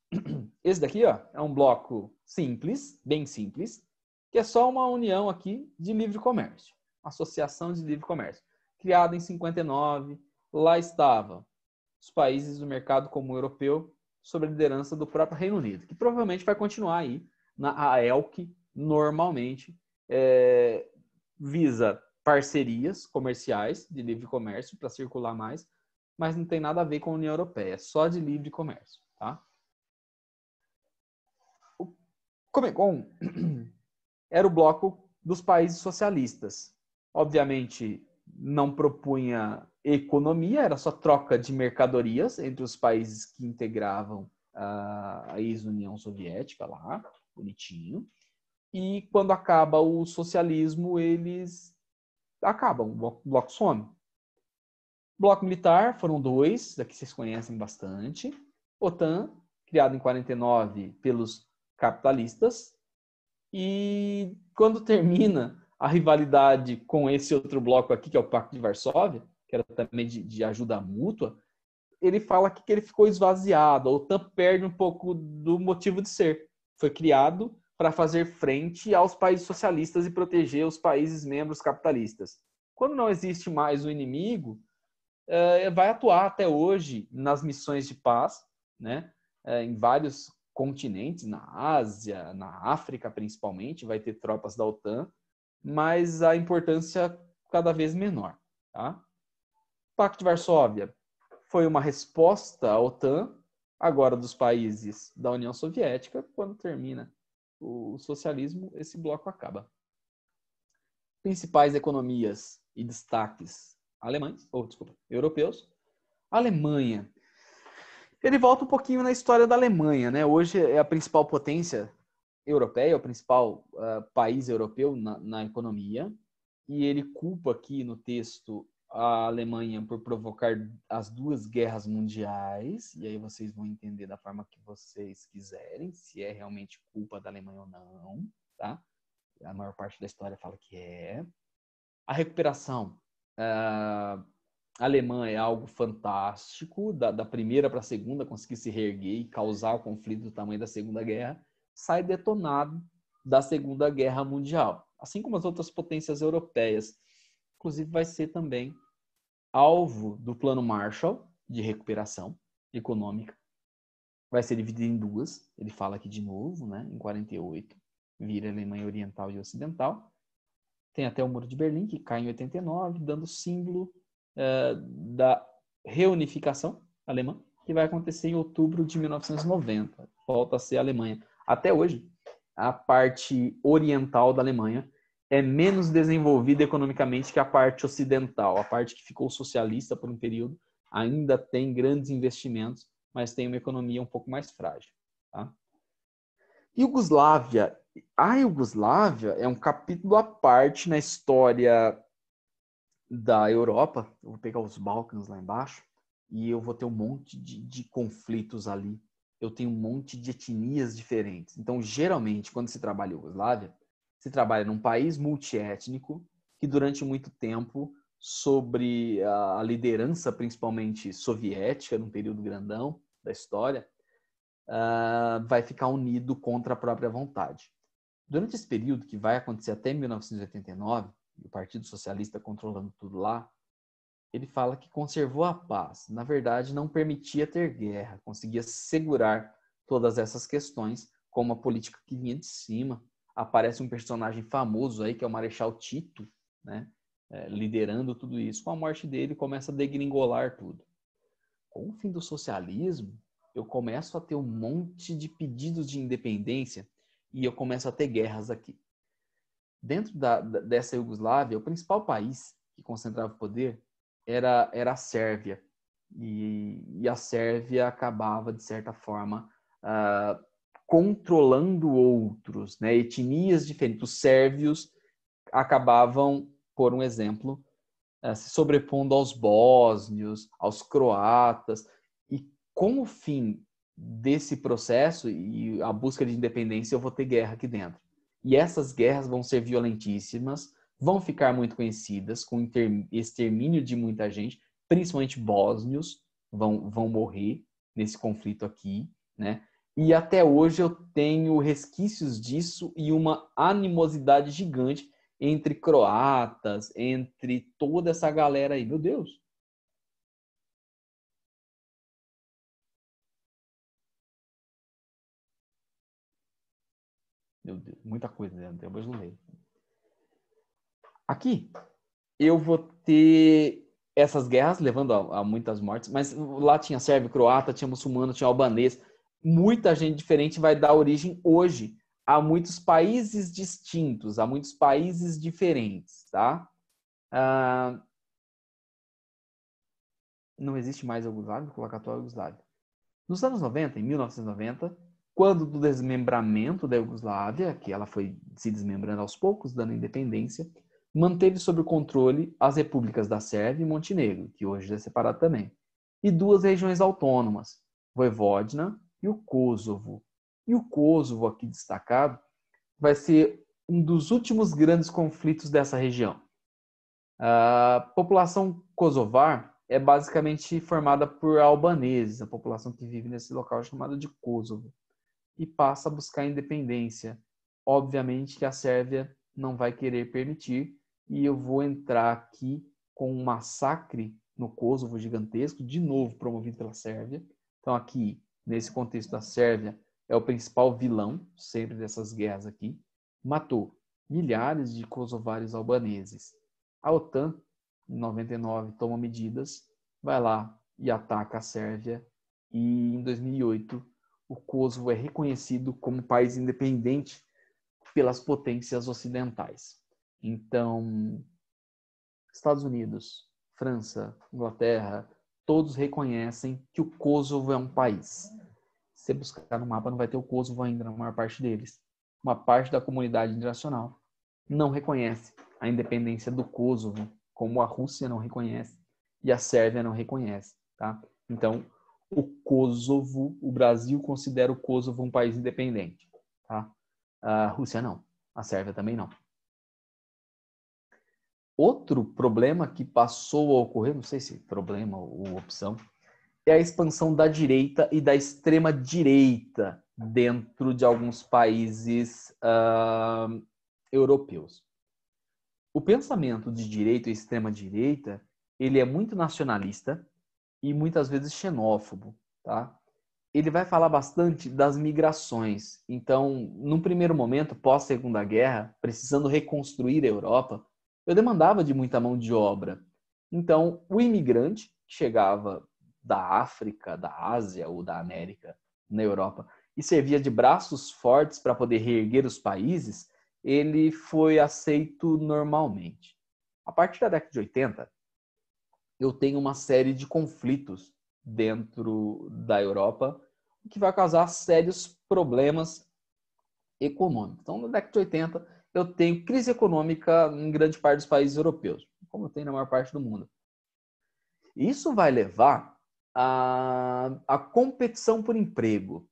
Esse daqui, ó, é um bloco simples, bem simples, que é só uma união aqui de livre comércio. Associação de livre comércio. Criada em 59, lá estava os países do mercado comum europeu sob a liderança do próprio Reino Unido, que provavelmente vai continuar aí na AELC, normalmente visa parcerias comerciais de livre comércio para circular mais, mas não tem nada a ver com a União Europeia, é só de livre comércio, tá? O Comecon era o bloco dos países socialistas. Obviamente, não propunha economia, era só troca de mercadorias entre os países que integravam a ex-União Soviética lá, bonitinho. E quando acaba o socialismo, eles acabam, o bloco some. Bloco militar, foram dois, daqui vocês conhecem bastante. OTAN, criado em 49 pelos capitalistas. E quando termina a rivalidade com esse outro bloco aqui, que é o Pacto de Varsóvia, que era também de ajuda mútua, ele fala que ele ficou esvaziado. A OTAN perde um pouco do motivo de ser. Foi criado para fazer frente aos países socialistas e proteger os países membros capitalistas. Quando não existe mais o inimigo, vai atuar até hoje nas missões de paz, né? Em vários continentes, na Ásia, na África principalmente, vai ter tropas da OTAN, mas a importância cada vez menor. Tá? O Pacto de Varsóvia foi uma resposta à OTAN, agora dos países da União Soviética. Quando termina o socialismo, esse bloco acaba. Principais economias e destaques europeus. Alemanha. Ele volta um pouquinho na história da Alemanha, né? Hoje é a principal potência europeia, o principal país europeu na economia, e ele culpa aqui no texto a Alemanha por provocar as duas guerras mundiais, e aí vocês vão entender da forma que vocês quiserem, se é realmente culpa da Alemanha ou não, tá? A maior parte da história fala que é. A recuperação alemã é algo fantástico, da primeira para a segunda, conseguir se reerguer e causar o conflito do tamanho da Segunda Guerra, sai detonado da Segunda Guerra Mundial, assim como as outras potências europeias. Inclusive vai ser também alvo do Plano Marshall de recuperação econômica. Vai ser dividido em duas, ele fala aqui de novo, né? Em 48, vira Alemanha Oriental e Ocidental. Tem até o Muro de Berlim, que cai em 89, dando símbolo da reunificação alemã, que vai acontecer em outubro de 1990. Volta a ser a Alemanha. Até hoje, a parte oriental da Alemanha é menos desenvolvida economicamente que a parte ocidental. A parte que ficou socialista por um período ainda tem grandes investimentos, mas tem uma economia um pouco mais frágil. Tá? Iugoslávia. A Iugoslávia é um capítulo à parte na história da Europa. Eu vou pegar os Balcãs lá embaixo e eu vou ter um monte de conflitos ali. Eu tenho um monte de etnias diferentes. Então, geralmente, quando se trabalha em Iugoslávia, se trabalha num país multiétnico que durante muito tempo, sobre a liderança principalmente soviética, num período grandão da história, vai ficar unido contra a própria vontade. Durante esse período, que vai acontecer até 1989, o Partido Socialista controlando tudo lá, ele fala que conservou a paz. Na verdade, não permitia ter guerra, conseguia segurar todas essas questões com uma política que vinha de cima. Aparece um personagem famoso aí, que é o Marechal Tito, né? Liderando tudo isso. Com a morte dele, começa a degringolar tudo. Com o fim do socialismo, eu começo a ter um monte de pedidos de independência e eu começo a ter guerras aqui. Dentro dessa Iugoslávia, o principal país que concentrava o poder era a Sérvia. E a Sérvia acabava, de certa forma, controlando outros, né? Etnias diferentes. Os sérvios acabavam, por um exemplo, se sobrepondo aos bósnios, aos croatas. E com o fim desse processo e a busca de independência, eu vou ter guerra aqui dentro. E essas guerras vão ser violentíssimas, vão ficar muito conhecidas, com extermínio de muita gente, principalmente bósnios vão morrer nesse conflito aqui, né? E até hoje eu tenho resquícios disso e uma animosidade gigante entre croatas, entre toda essa galera aí. Meu Deus! Meu Deus, muita coisa, né? Depois não leio. Aqui, eu vou ter essas guerras levando a muitas mortes, mas lá tinha sérvio, croata, tinha muçulmano, tinha albanês. Muita gente diferente vai dar origem hoje a muitos países distintos, a muitos países diferentes, tá? Não existe mais a Iugoslávia, vou colocar a atual Iugoslávia. Nos anos 90, em 1990, quando do desmembramento da Iugoslávia, que ela foi se desmembrando aos poucos, dando independência, manteve sob o controle as repúblicas da Sérvia e Montenegro, que hoje é separado também, e duas regiões autônomas, Vojvodina e o Kosovo. E o Kosovo, aqui destacado, vai ser um dos últimos grandes conflitos dessa região. A população kosovar é basicamente formada por albaneses, a população que vive nesse local é chamada de Kosovo, e passa a buscar independência. Obviamente que a Sérvia não vai querer permitir, e eu vou entrar aqui com um massacre no Kosovo gigantesco, de novo promovido pela Sérvia. Então aqui, nesse contexto da Sérvia, é o principal vilão, sempre dessas guerras aqui. Matou milhares de kosovares albaneses. A OTAN, em 99, toma medidas, vai lá e ataca a Sérvia. E em 2008, o Kosovo é reconhecido como país independente pelas potências ocidentais. Então, Estados Unidos, França, Inglaterra, todos reconhecem que o Kosovo é um país. Se você buscar no mapa, não vai ter o Kosovo ainda na maior parte deles. Uma parte da comunidade internacional não reconhece a independência do Kosovo, como a Rússia não reconhece e a Sérvia não reconhece, tá? Então, o Kosovo, o Brasil considera o Kosovo um país independente, tá? A Rússia não, a Sérvia também não. Outro problema que passou a ocorrer, não sei se problema ou opção, é a expansão da direita e da extrema-direita dentro de alguns países europeus. O pensamento de direita e extrema-direita, ele é muito nacionalista e muitas vezes xenófobo, tá? Ele vai falar bastante das migrações. Então, num primeiro momento, pós-Segunda Guerra, precisando reconstruir a Europa, eu demandava de muita mão de obra. Então, o imigrante que chegava da África, da Ásia ou da América na Europa e servia de braços fortes para poder reerguer os países, ele foi aceito normalmente. A partir da década de 80, eu tenho uma série de conflitos dentro da Europa, o que vai causar sérios problemas econômicos. Então, na década de 80, eu tenho crise econômica em grande parte dos países europeus, como tem na maior parte do mundo. Isso vai levar a competição por emprego.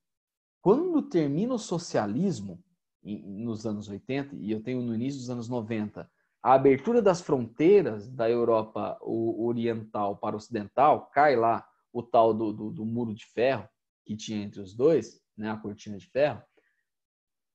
Quando termina o socialismo, nos anos 80, e eu tenho no início dos anos 90, a abertura das fronteiras da Europa oriental para ocidental, cai lá o tal do muro de ferro que tinha entre os dois, né, a cortina de ferro,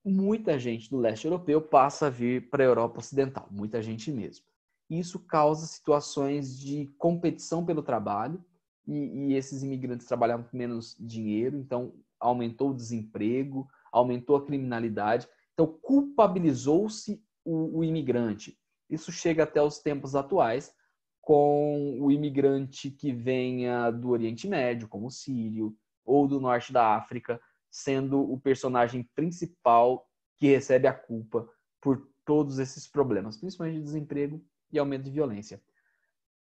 muita gente do leste europeu passa a vir para a Europa ocidental, muita gente mesmo. Isso causa situações de competição pelo trabalho e esses imigrantes trabalhavam com menos dinheiro, então aumentou o desemprego, aumentou a criminalidade, então culpabilizou-se o imigrante. Isso chega até os tempos atuais, com o imigrante que venha do Oriente Médio, como o sírio, ou do norte da África, sendo o personagem principal que recebe a culpa por todos esses problemas, principalmente de desemprego e aumento de violência.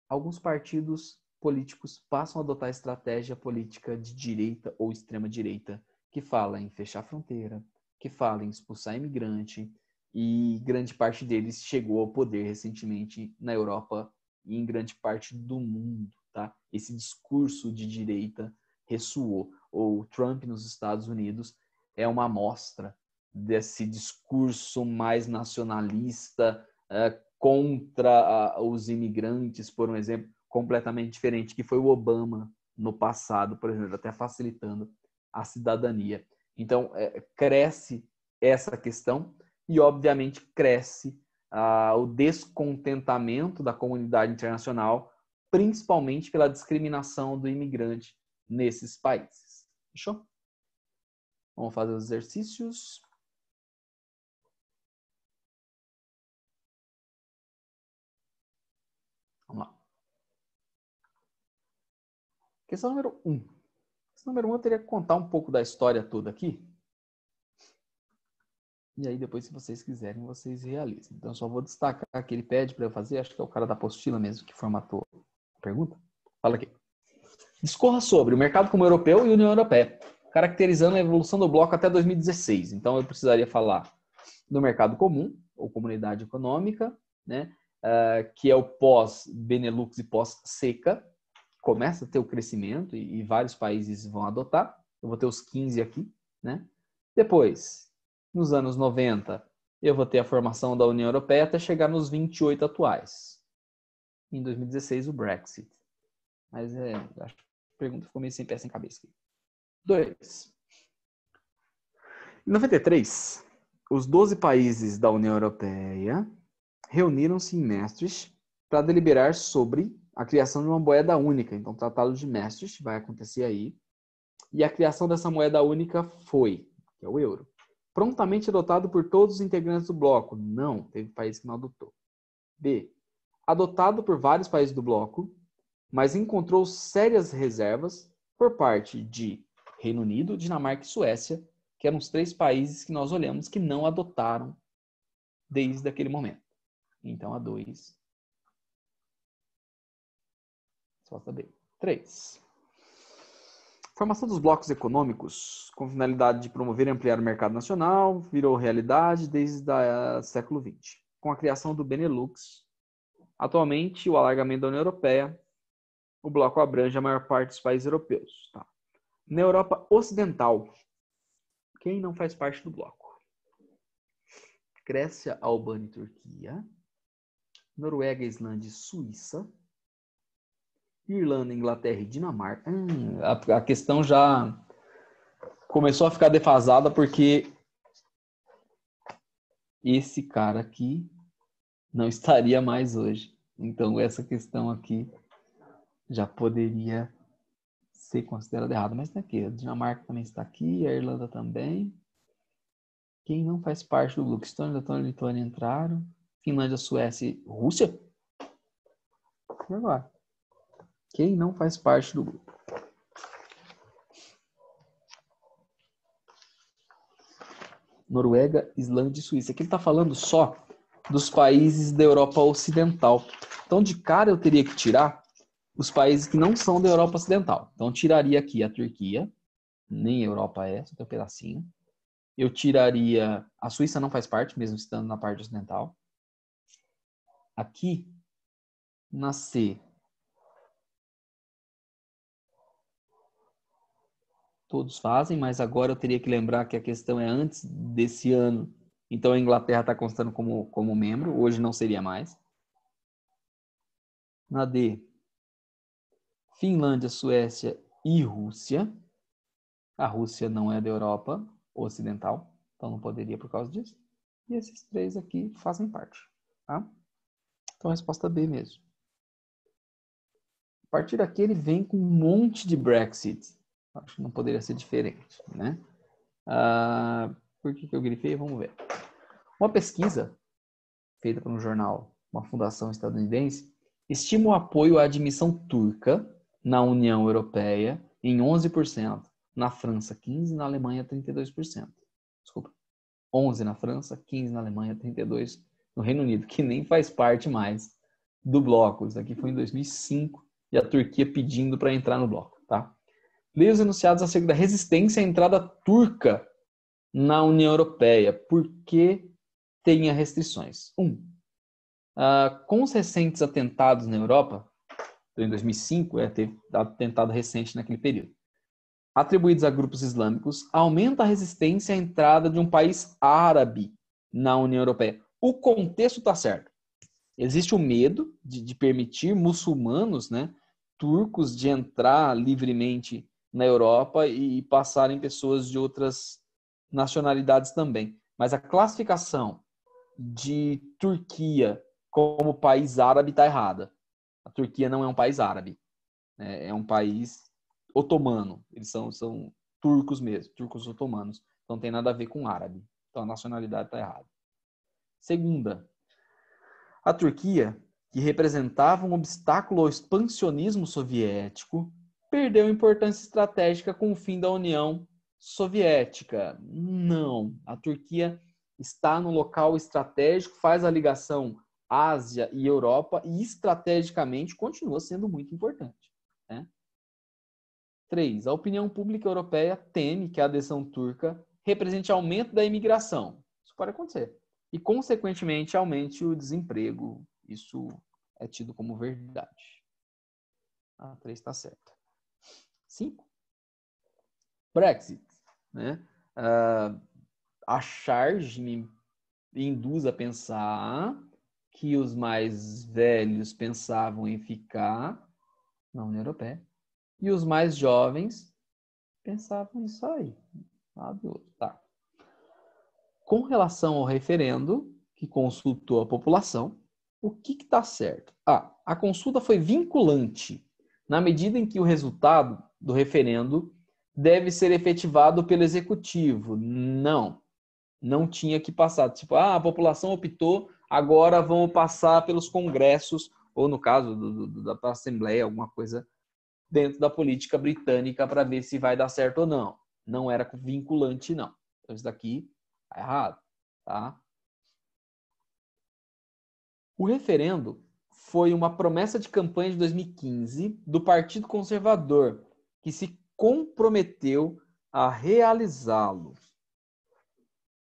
Alguns partidos políticos passam a adotar estratégia política de direita ou extrema-direita, que fala em fechar a fronteira, que fala em expulsar imigrante, e grande parte deles chegou ao poder recentemente na Europa e em grande parte do mundo. Tá? Esse discurso de direita ressoou. O Trump nos Estados Unidos é uma amostra desse discurso mais nacionalista contra os imigrantes, por um exemplo, completamente diferente, que foi o Obama no passado, por exemplo, até facilitando a cidadania. Então, cresce essa questão e, obviamente, cresce o descontentamento da comunidade internacional, principalmente pela discriminação do imigrante nesses países. Fechou? Vamos fazer os exercícios. Vamos lá. Questão número 1. Questão número 1 eu teria que contar um pouco da história toda aqui. E aí depois, se vocês quiserem, vocês realizem. Então, eu só vou destacar que ele pede para eu fazer. Acho que é o cara da apostila mesmo que formatou a pergunta. Fala aqui. Discorra sobre o mercado comum europeu e a União Europeia, caracterizando a evolução do bloco até 2016. Então, eu precisaria falar do mercado comum, ou comunidade econômica, né? Que é o pós-Benelux e pós-SECA. Começa a ter o crescimento e vários países vão adotar. Eu vou ter os 15 aqui, né? Depois, nos anos 90, eu vou ter a formação da União Europeia até chegar nos 28 atuais. Em 2016, o Brexit. Mas acho que a pergunta ficou meio sem pé, sem cabeça aqui. 2. Em 93, os 12 países da União Europeia reuniram-se em Maastricht para deliberar sobre a criação de uma moeda única. Então, o Tratado de Maastricht vai acontecer aí. E a criação dessa moeda única foi, que é o euro, prontamente adotado por todos os integrantes do bloco. Não, teve país que não adotou. B. Adotado por vários países do bloco, mas encontrou sérias reservas por parte de Reino Unido, Dinamarca e Suécia, que eram os 3 países que nós olhamos que não adotaram desde aquele momento. Então, a 2. Resposta B. 3. Formação dos blocos econômicos com finalidade de promover e ampliar o mercado nacional virou realidade desde o século XX. Com a criação do Benelux, atualmente o alargamento da União Europeia, o bloco abrange a maior parte dos países europeus. Tá? Na Europa Ocidental, quem não faz parte do bloco? Grécia, Albânia e Turquia, Noruega, Islândia e Suíça, Irlanda, Inglaterra e Dinamarca. A questão já começou a ficar defasada porque esse cara aqui não estaria mais hoje. Então, essa questão aqui já poderia ser considerada errada. Mas tá aqui, a Dinamarca também está aqui, a Irlanda também. Quem não faz parte do bloco? Estônia, Letônia e Lituânia entraram. Finlândia, Suécia e Rússia? E agora? Quem não faz parte do grupo? Noruega, Islândia e Suíça. Aqui ele está falando só dos países da Europa Ocidental. Então, de cara, eu teria que tirar os países que não são da Europa Ocidental. Então, eu tiraria aqui a Turquia. Nem Europa é, só tem um pedacinho. Eu tiraria... A Suíça não faz parte, mesmo estando na parte ocidental. Aqui, na C... Todos fazem, mas agora eu teria que lembrar que a questão é antes desse ano. Então a Inglaterra está constando como membro, hoje não seria mais. Na D, Finlândia, Suécia e Rússia. A Rússia não é da Europa Ocidental, então não poderia por causa disso. E esses 3 aqui fazem parte. Tá? Então a resposta B mesmo. A partir daqui ele vem com um monte de Brexit. Acho que não poderia ser diferente, né? Por que eu grifei? Vamos ver. Uma pesquisa feita por um jornal, uma fundação estadunidense, estima o apoio à admissão turca na União Europeia em 11%. na França 15%, na Alemanha 32%. Desculpa. 11% na França, 15% na Alemanha, 32% no Reino Unido, que nem faz parte mais do bloco. Isso aqui foi em 2005 e a Turquia pedindo para entrar no bloco. Tá? Leia os enunciados acerca da resistência à entrada turca na União Europeia. Por que tem restrições? 1. Com os recentes atentados na Europa, em 2005, teve atentado recente naquele período, atribuídos a grupos islâmicos, aumenta a resistência à entrada de um país árabe na União Europeia. O contexto está certo. Existe o medo de permitir muçulmanos, né, turcos, de entrar livremente na Europa e passarem pessoas de outras nacionalidades também. Mas a classificação de Turquia como país árabe está errada. A Turquia não é um país árabe. É um país otomano. Eles são turcos mesmo, turcos otomanos. Então não tem nada a ver com árabe. Então a nacionalidade está errada. Segunda, a Turquia, que representava um obstáculo ao expansionismo soviético, perdeu importância estratégica com o fim da União Soviética. Não, a Turquia está no local estratégico, faz a ligação Ásia e Europa e estrategicamente continua sendo muito importante. Né? 3. A opinião pública europeia teme que a adesão turca represente aumento da imigração. Isso pode acontecer. E, consequentemente, aumente o desemprego. Isso é tido como verdade. A 3 está certa. 5. Brexit. Né? A charge me induz a pensar que os mais velhos pensavam em ficar na União Europeia e os mais jovens pensavam em sair. Tá. Com relação ao referendo, que consultou a população, o que está certo? A consulta foi vinculante, na medida em que o resultado do referendo deve ser efetivado pelo executivo. Não tinha que passar. Tipo, a população optou, agora vamos passar pelos congressos, ou no caso da Assembleia, alguma coisa dentro da política britânica para ver se vai dar certo ou não. Não era vinculante, não. Então, isso daqui está errado. Tá? O referendo foi uma promessa de campanha de 2015 do Partido Conservador, que se comprometeu a realizá-lo.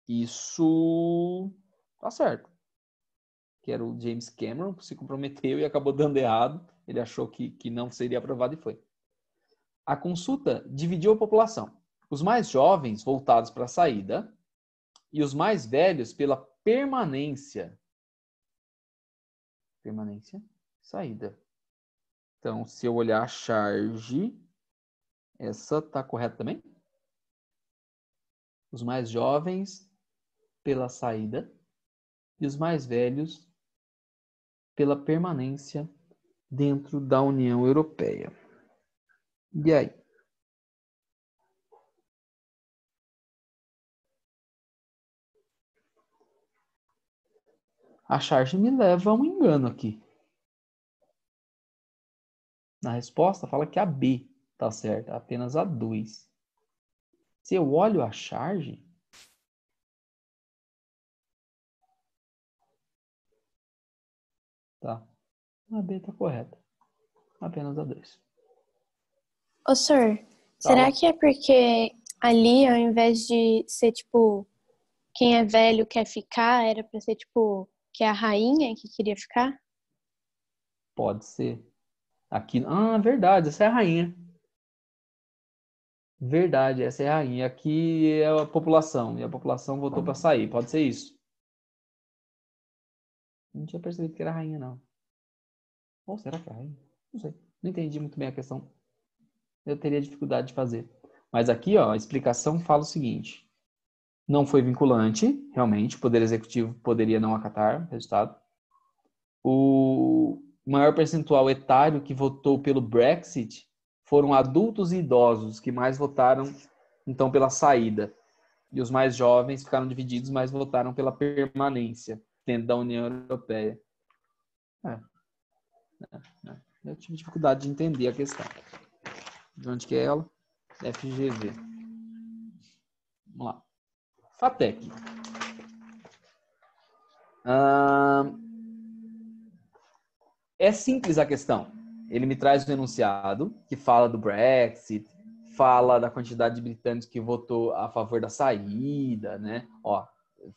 Isso tá certo. Que era o James Cameron, que se comprometeu e acabou dando errado. Ele achou que não seria aprovado e foi. A consulta dividiu a população. Os mais jovens voltados para a saída e os mais velhos pela permanência. Permanência, saída. Então, se eu olhar a charge, essa tá correta também? Os mais jovens pela saída e os mais velhos pela permanência dentro da União Europeia. E aí? A charge me leva a um engano aqui. Na resposta fala que a B tá certa, apenas a 2. Se eu olho a charge, tá. A B tá correta. Apenas a 2. Ô, senhor, Fala. será que é porque ali, ao invés de ser, tipo, quem é velho quer ficar, era pra ser, tipo, que é a rainha que queria ficar? Pode ser. Aqui, verdade, essa é a rainha. Verdade, essa é a rainha. Aqui é a população, e a população votou para sair. Pode ser isso. Não tinha percebido que era a rainha, não. Ou será que é a rainha? Não sei. Não entendi muito bem a questão. Eu teria dificuldade de fazer. Mas aqui, ó, a explicação fala o seguinte. Não foi vinculante, realmente. O Poder Executivo poderia não acatar o resultado. O maior percentual etário que votou pelo Brexit foram adultos e idosos, que mais votaram, então, pela saída. E os mais jovens ficaram divididos, mas votaram pela permanência dentro da União Europeia. Eu tive dificuldade de entender a questão. De onde que é ela? FGV. Vamos lá. FATEC. É simples a questão. Ele me traz um enunciado que fala do Brexit, fala da quantidade de britânicos que votou a favor da saída, né? Ó,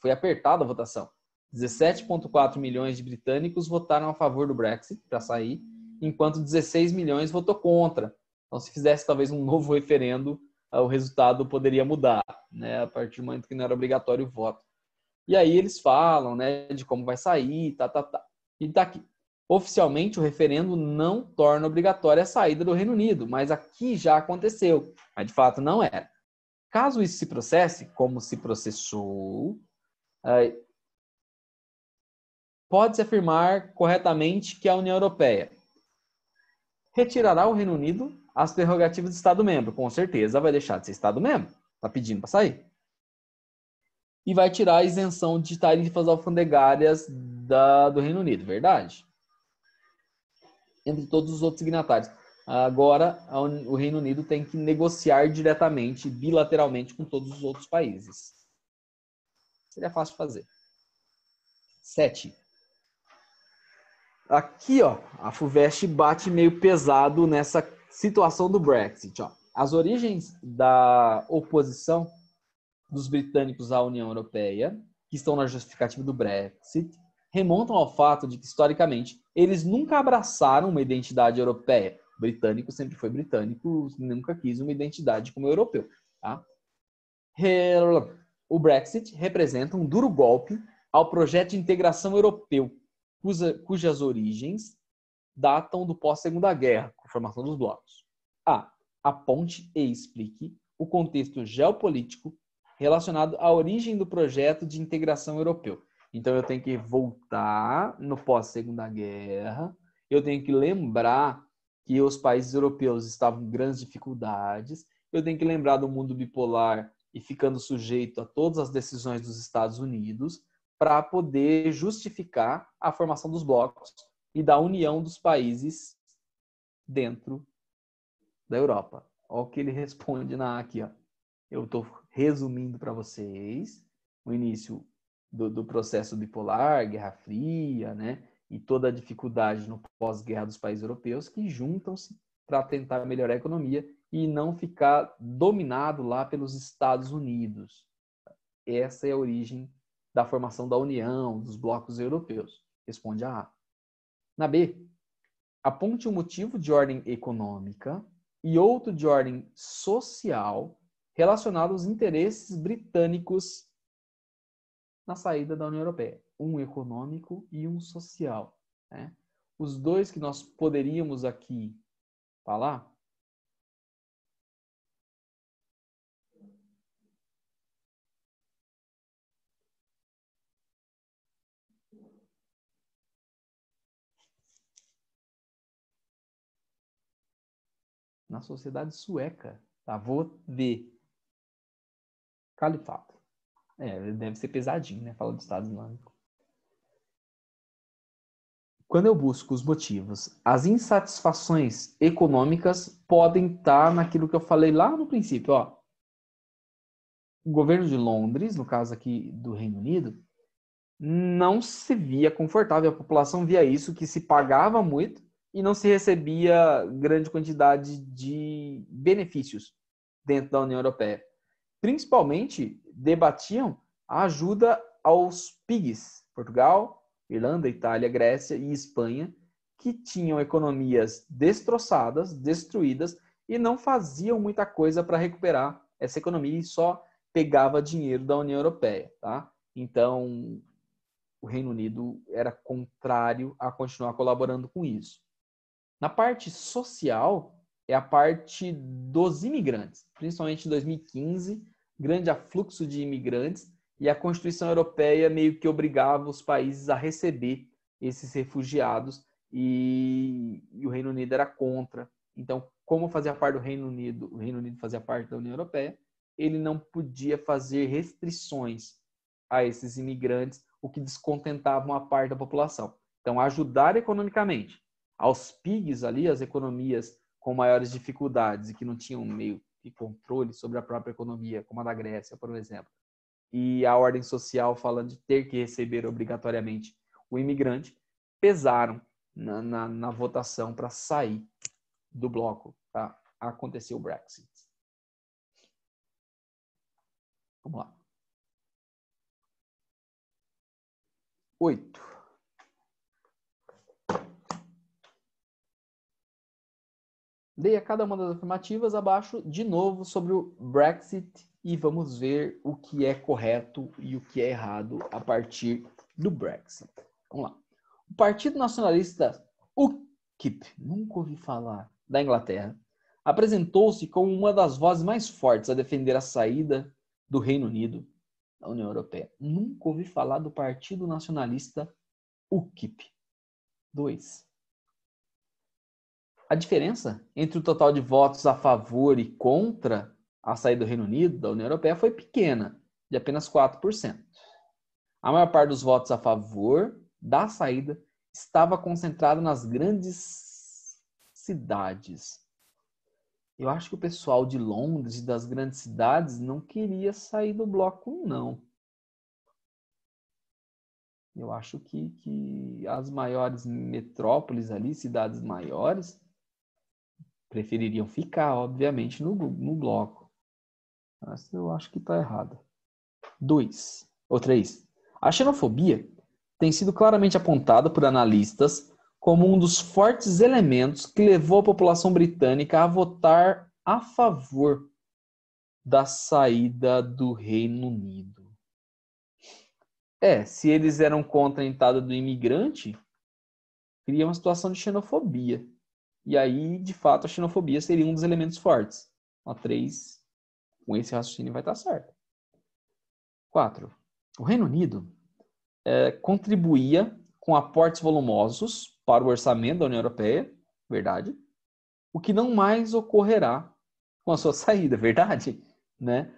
foi apertada a votação. 17,4 milhões de britânicos votaram a favor do Brexit para sair, enquanto 16 milhões votou contra. Então, se fizesse talvez um novo referendo, o resultado poderia mudar, né? A partir do momento que não era obrigatório o voto. E aí eles falam, né, de como vai sair, tá. E tá aqui. Oficialmente, o referendo não torna obrigatória a saída do Reino Unido, mas aqui já aconteceu, mas de fato não era. Caso isso se processe, como se processou, pode-se afirmar corretamente que a União Europeia retirará ao Reino Unido as prerrogativas de Estado-membro. Com certeza vai deixar de ser Estado-membro. Está pedindo para sair. E vai tirar a isenção de tarifas alfandegárias do Reino Unido, verdade? Entre todos os outros signatários. Agora, o Reino Unido tem que negociar diretamente, bilateralmente, com todos os outros países. Seria fácil de fazer. 7. Aqui, ó, a FUVEST bate meio pesado nessa situação do Brexit. Ó. As origens da oposição dos britânicos à União Europeia, que estão na justificativa do Brexit, remontam ao fato de que, historicamente, eles nunca abraçaram uma identidade europeia. O britânico sempre foi britânico, nunca quis uma identidade como europeu. Tá? O Brexit representa um duro golpe ao projeto de integração europeu, cujas origens datam do pós-Segunda Guerra, com a formação dos blocos. Aponte e explique o contexto geopolítico relacionado à origem do projeto de integração europeu. Então, eu tenho que voltar no pós-Segunda Guerra, eu tenho que lembrar que os países europeus estavam em grandes dificuldades, eu tenho que lembrar do mundo bipolar e ficando sujeito a todas as decisões dos Estados Unidos para poder justificar a formação dos blocos e da união dos países dentro da Europa. Olha o que ele responde aqui. Ó. Eu estou resumindo para vocês o início do processo bipolar, Guerra Fria, né? E toda a dificuldade no pós-guerra dos países europeus que juntam-se para tentar melhorar a economia e não ficar dominado lá pelos Estados Unidos. Essa é a origem da formação da União, dos blocos europeus. Responde a A. Na B, aponte um motivo de ordem econômica e outro de ordem social relacionado aos interesses britânicos na saída da União Europeia. Um econômico e um social. Né? Os dois que nós poderíamos aqui falar na sociedade sueca. Tá? Vou ver. Califato. Deve ser pesadinho, né? Fala do Estado Islâmico. Quando eu busco os motivos, as insatisfações econômicas podem estar naquilo que eu falei lá no princípio. Ó. O governo de Londres, no caso aqui do Reino Unido, não se via confortável. A população via isso, que se pagava muito e não se recebia grande quantidade de benefícios dentro da União Europeia. Principalmente, debatiam a ajuda aos PIGs, Portugal, Irlanda, Itália, Grécia e Espanha, que tinham economias destroçadas, destruídas, e não faziam muita coisa para recuperar essa economia e só pegava dinheiro da União Europeia. Tá? Então, o Reino Unido era contrário a continuar colaborando com isso. Na parte social, é a parte dos imigrantes, principalmente em 2015, grande afluxo de imigrantes, e a Constituição Europeia meio que obrigava os países a receber esses refugiados, e o Reino Unido era contra. Então, como fazia parte do Reino Unido, o Reino Unido fazia parte da União Europeia, ele não podia fazer restrições a esses imigrantes, o que descontentava uma parte da população. Então, ajudar economicamente aos PIGs ali, as economias com maiores dificuldades e que não tinham meio e controle sobre a própria economia, como a da Grécia, por exemplo, e a ordem social falando de ter que receber obrigatoriamente o imigrante, pesaram na votação para sair do bloco, para acontecer o Brexit. Vamos lá. 8. Leia cada uma das afirmativas abaixo de novo sobre o Brexit e vamos ver o que é correto e o que é errado a partir do Brexit. Vamos lá. O Partido Nacionalista UKIP, nunca ouvi falar, da Inglaterra, apresentou-se como uma das vozes mais fortes a defender a saída do Reino Unido da União Europeia. Nunca ouvi falar do Partido Nacionalista UKIP. 2. A diferença entre o total de votos a favor e contra a saída do Reino Unido da União Europeia foi pequena, de apenas 4%. A maior parte dos votos a favor da saída estava concentrada nas grandes cidades. Eu acho que o pessoal de Londres e das grandes cidades não queria sair do bloco, não. Eu acho que as maiores metrópoles ali, cidades maiores, prefeririam ficar, obviamente, no bloco. Mas eu acho que está errado. 2. Ou 3. A xenofobia tem sido claramente apontada por analistas como um dos fortes elementos que levou a população britânica a votar a favor da saída do Reino Unido. Se eles eram contra a entrada do imigrante, cria uma situação de xenofobia. E aí, de fato, a xenofobia seria um dos elementos fortes. 3, com esse raciocínio vai estar certo. 4. O Reino Unido contribuía com aportes volumosos para o orçamento da União Europeia, verdade, o que não mais ocorrerá com a sua saída, verdade? Né?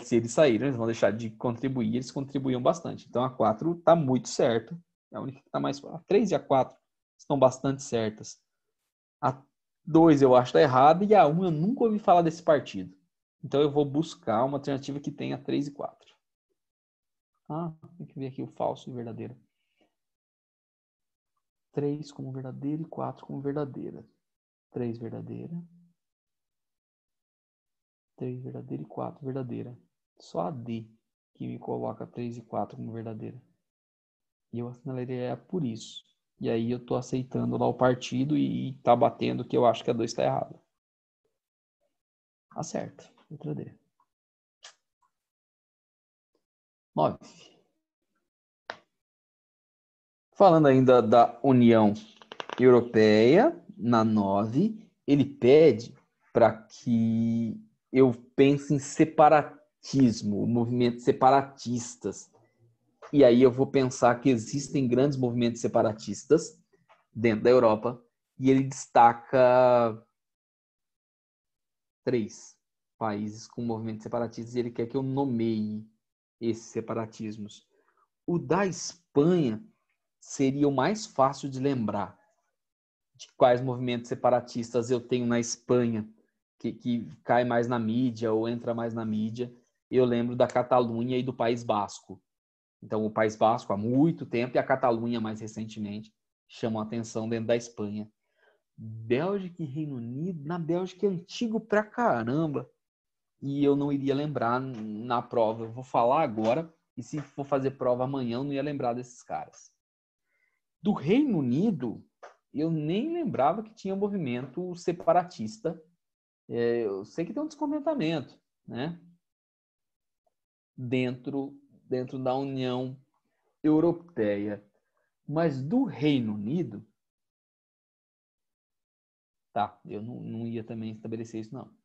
Se eles saírem, eles vão deixar de contribuir, eles contribuíam bastante. Então a 4 está muito certo, é a única que está mais... A 3 e a 4 estão bastante certas. A 2 eu acho que está errada e a 1 eu nunca ouvi falar desse partido. Então eu vou buscar uma alternativa que tenha 3 e 4. Tem que ver aqui o falso e verdadeiro. 3 como verdadeira e 4 como verdadeira. 3 verdadeira. 3 verdadeira e 4 verdadeira. Só a D que me coloca 3 e 4 como verdadeira. E eu assinalaria por isso. E aí eu tô aceitando lá o partido e tá batendo que eu acho que a 2 tá errada. Acerta. Letra D. 9. Falando ainda da União Europeia, na 9, ele pede para que eu pense em separatismo, movimentos separatistas. E aí eu vou pensar que existem grandes movimentos separatistas dentro da Europa e ele destaca 3 países com movimentos separatistas e ele quer que eu nomeie esses separatismos. O da Espanha seria o mais fácil de lembrar de quais movimentos separatistas eu tenho na Espanha que cai mais na mídia ou entra mais na mídia. Eu lembro da Catalunha e do País Basco. Então, o País Basco há muito tempo e a Catalunha mais recentemente chamam a atenção dentro da Espanha. Bélgica e Reino Unido, na Bélgica é antigo pra caramba. E eu não iria lembrar na prova. Eu vou falar agora e se for fazer prova amanhã eu não ia lembrar desses caras. Do Reino Unido, eu nem lembrava que tinha um movimento separatista. Eu sei que tem um descontentamento, né? Dentro da União Europeia. Mas do Reino Unido, eu não ia também estabelecer isso, não.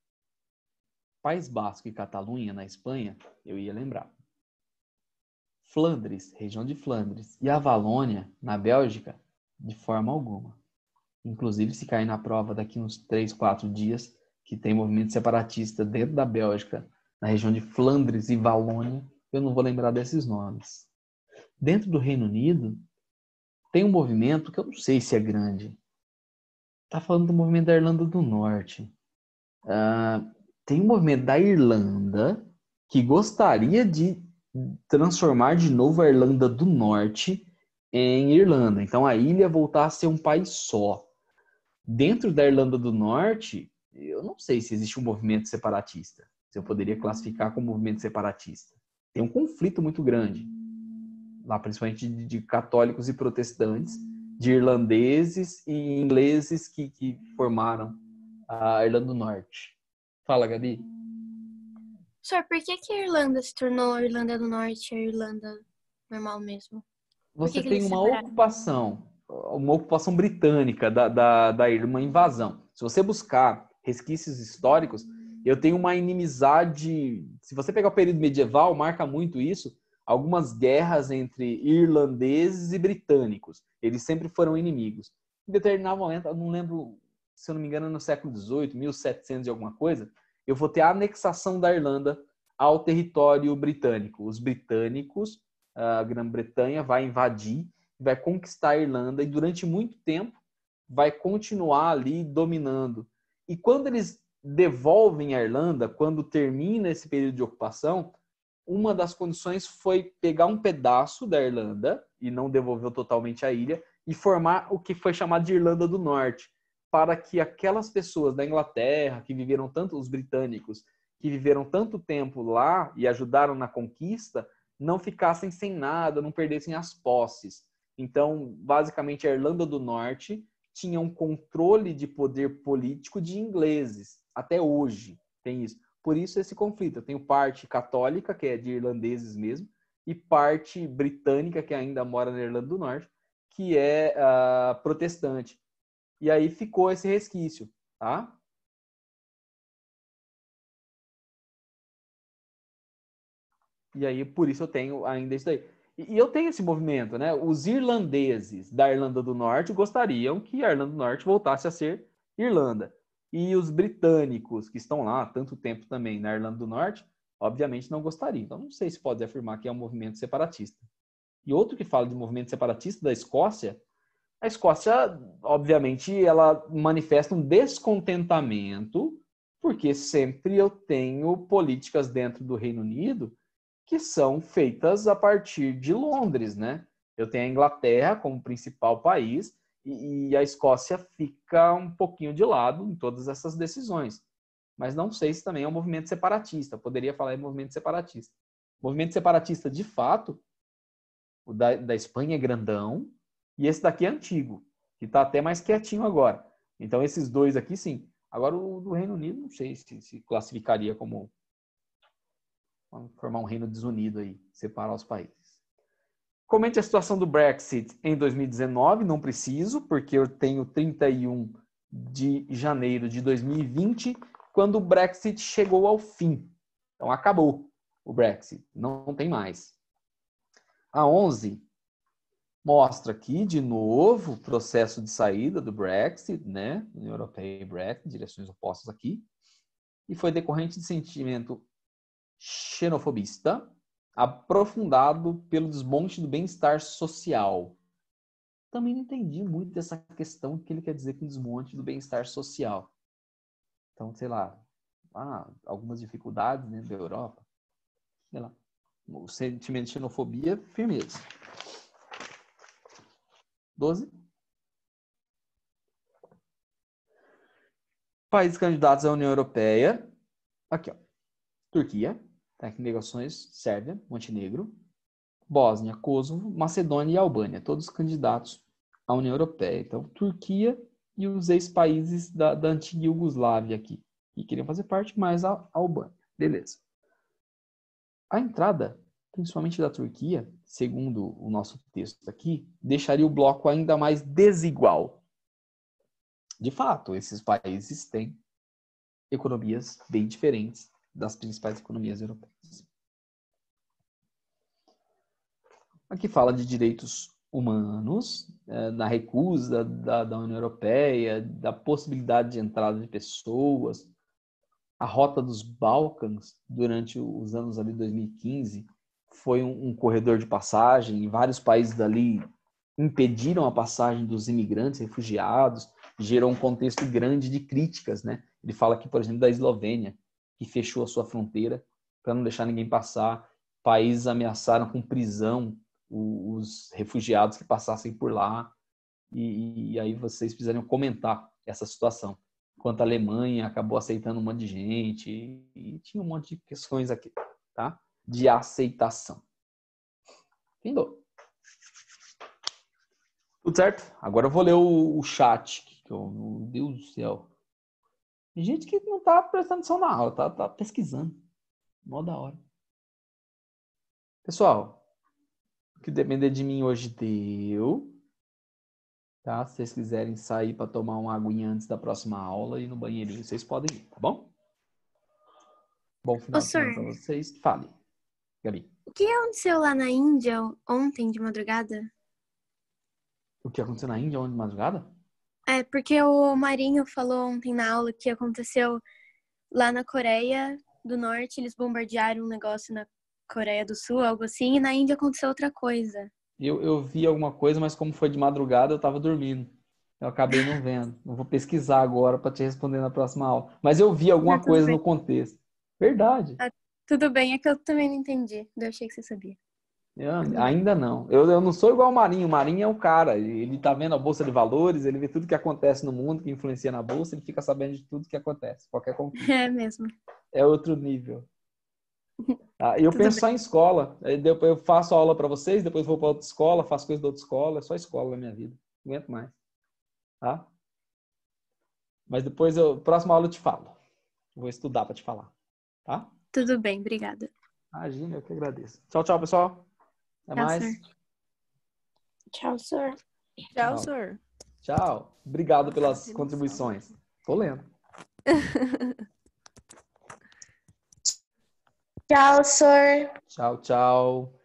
País Basco e Catalunha, na Espanha, eu ia lembrar. Flandres, região de Flandres, e a Valônia, na Bélgica, de forma alguma. Inclusive, se cair na prova daqui uns 3, 4 dias, que tem movimento separatista dentro da Bélgica, na região de Flandres e Valônia, eu não vou lembrar desses nomes. Dentro do Reino Unido, tem um movimento que eu não sei se é grande. Está falando do movimento da Irlanda do Norte. tem um movimento da Irlanda que gostaria de transformar de novo a Irlanda do Norte em Irlanda. Então a ilha voltar a ser um país só. Dentro da Irlanda do Norte, eu não sei se existe um movimento separatista. Se eu poderia classificar como movimento separatista. Tem um conflito muito grande. Lá, principalmente de católicos e protestantes, de irlandeses e ingleses que formaram a Irlanda do Norte. Fala, Gabi. Senhor, por que a Irlanda se tornou a Irlanda do Norte e a Irlanda normal mesmo? Você que tem eles uma separaram? ocupação britânica da ilha, uma invasão. Se você buscar resquícios históricos, eu tenho uma inimizade. Se você pegar o período medieval, marca muito isso. Algumas guerras entre irlandeses e britânicos. Eles sempre foram inimigos. Em determinado momento, eu não lembro, se eu não me engano, no século XVIII, 1700 e alguma coisa, eu vou ter a anexação da Irlanda ao território britânico. Os britânicos, a Grã-Bretanha, vai invadir, vai conquistar a Irlanda e durante muito tempo vai continuar ali dominando. E quando eles devolvem a Irlanda, quando termina esse período de ocupação, uma das condições foi pegar um pedaço da Irlanda, e não devolveu totalmente a ilha, e formar o que foi chamado de Irlanda do Norte, para que aquelas pessoas da Inglaterra, que viveram tanto, os britânicos, que viveram tanto tempo lá e ajudaram na conquista, não ficassem sem nada, não perdessem as posses. Então, basicamente, a Irlanda do Norte tinha um controle de poder político de ingleses. Até hoje tem isso. Por isso esse conflito. Eu tenho parte católica, que é de irlandeses mesmo, e parte britânica, que ainda mora na Irlanda do Norte, que é protestante. E aí ficou esse resquício, tá? E aí, por isso eu tenho ainda isso daí. E eu tenho esse movimento, né? Os irlandeses da Irlanda do Norte gostariam que a Irlanda do Norte voltasse a ser Irlanda. E os britânicos, que estão lá há tanto tempo também na Irlanda do Norte, obviamente não gostariam. Então, não sei se pode afirmar que é um movimento separatista. E outro que fala de movimento separatista da Escócia, a Escócia, obviamente, ela manifesta um descontentamento, porque sempre eu tenho políticas dentro do Reino Unido que são feitas a partir de Londres, né? Eu tenho a Inglaterra como principal país e a Escócia fica um pouquinho de lado em todas essas decisões. Mas não sei se também é um movimento separatista. Eu poderia falar em movimento separatista. O movimento separatista, de fato, o da Espanha é grandão e esse daqui é antigo, que está até mais quietinho agora. Então, esses dois aqui, sim. Agora, o do Reino Unido, não sei se classificaria como formar um reino desunido aí, separar os países. Comente a situação do Brexit em 2019, não preciso, porque eu tenho 31 de janeiro de 2020, quando o Brexit chegou ao fim. Então, acabou o Brexit, não tem mais. A 11 mostra aqui, de novo, o processo de saída do Brexit, né? União Europeia e Brexit, direções opostas aqui. E foi decorrente de sentimento xenofobista, aprofundado pelo desmonte do bem-estar social. Também não entendi muito essa questão que ele quer dizer com desmonte do bem-estar social. Então, sei lá, algumas dificuldades dentro da Europa. Sei lá, o sentimento de xenofobia, firmeza. 12. Países candidatos à União Europeia. Aqui, ó. Turquia, tá aqui negociações, Sérvia, Montenegro, Bósnia, Kosovo, Macedônia e Albânia, todos candidatos à União Europeia. Então, Turquia e os ex-países da antiga Iugoslávia aqui, que queriam fazer parte, mais a Albânia. Beleza. A entrada, principalmente da Turquia, segundo o nosso texto aqui, deixaria o bloco ainda mais desigual. De fato, esses países têm economias bem diferentes das principais economias europeias. Aqui fala de direitos humanos, da recusa da União Europeia, da possibilidade de entrada de pessoas. A rota dos Balcãs, durante os anos ali 2015, foi um corredor de passagem, e vários países dali impediram a passagem dos imigrantes, refugiados, gerou um contexto grande de críticas, né? Ele fala aqui, por exemplo, da Eslovênia, que fechou a sua fronteira para não deixar ninguém passar. Países ameaçaram com prisão os refugiados que passassem por lá. E aí vocês precisariam comentar essa situação. Enquanto a Alemanha acabou aceitando um monte de gente e tinha um monte de questões aqui, tá? De aceitação. Entendeu? Tudo certo? Agora eu vou ler o chat. Meu Deus do céu. Tem gente que não tá prestando atenção na aula, tá pesquisando. Mó da hora. Pessoal, o que depender de mim hoje deu. Tá? Se vocês quiserem sair para tomar uma aguinha antes da próxima aula e ir no banheirinho, vocês podem ir, tá bom? Bom final de semana para vocês. Fale, Gabi. O que aconteceu lá na Índia ontem de madrugada? O que aconteceu na Índia ontem de madrugada? É, porque o Marinho falou ontem na aula que aconteceu lá na Coreia do Norte, eles bombardearam um negócio na Coreia do Sul, algo assim, e na Índia aconteceu outra coisa. Eu vi alguma coisa, mas como foi de madrugada, eu estava dormindo. Eu acabei não vendo. Eu vou pesquisar agora para te responder na próxima aula. Mas eu vi alguma coisa no contexto. Verdade. Tudo bem, é que eu também não entendi. Eu achei que você sabia. Ainda não. Eu não sou igual o Marinho. O Marinho é o cara. Ele tá vendo a Bolsa de Valores, ele vê tudo que acontece no mundo, que influencia na Bolsa, ele fica sabendo de tudo que acontece. Qualquer conflito. É mesmo. É outro nível. Eu penso só em escola. Depois eu faço aula para vocês, depois vou para outra escola, faço coisa da outra escola. É só escola na minha vida. Não aguento mais. Tá? Mas depois, próxima aula eu te falo. Vou estudar para te falar. Tá? Tudo bem, obrigada. Imagina, eu que agradeço. Tchau, tchau, pessoal. Até Tchau, mais. senhor. Tchau, senhor. Tchau, senhor. Tchau. Obrigado pelas contribuições. Tô lendo. Tchau, senhor. Tchau, tchau.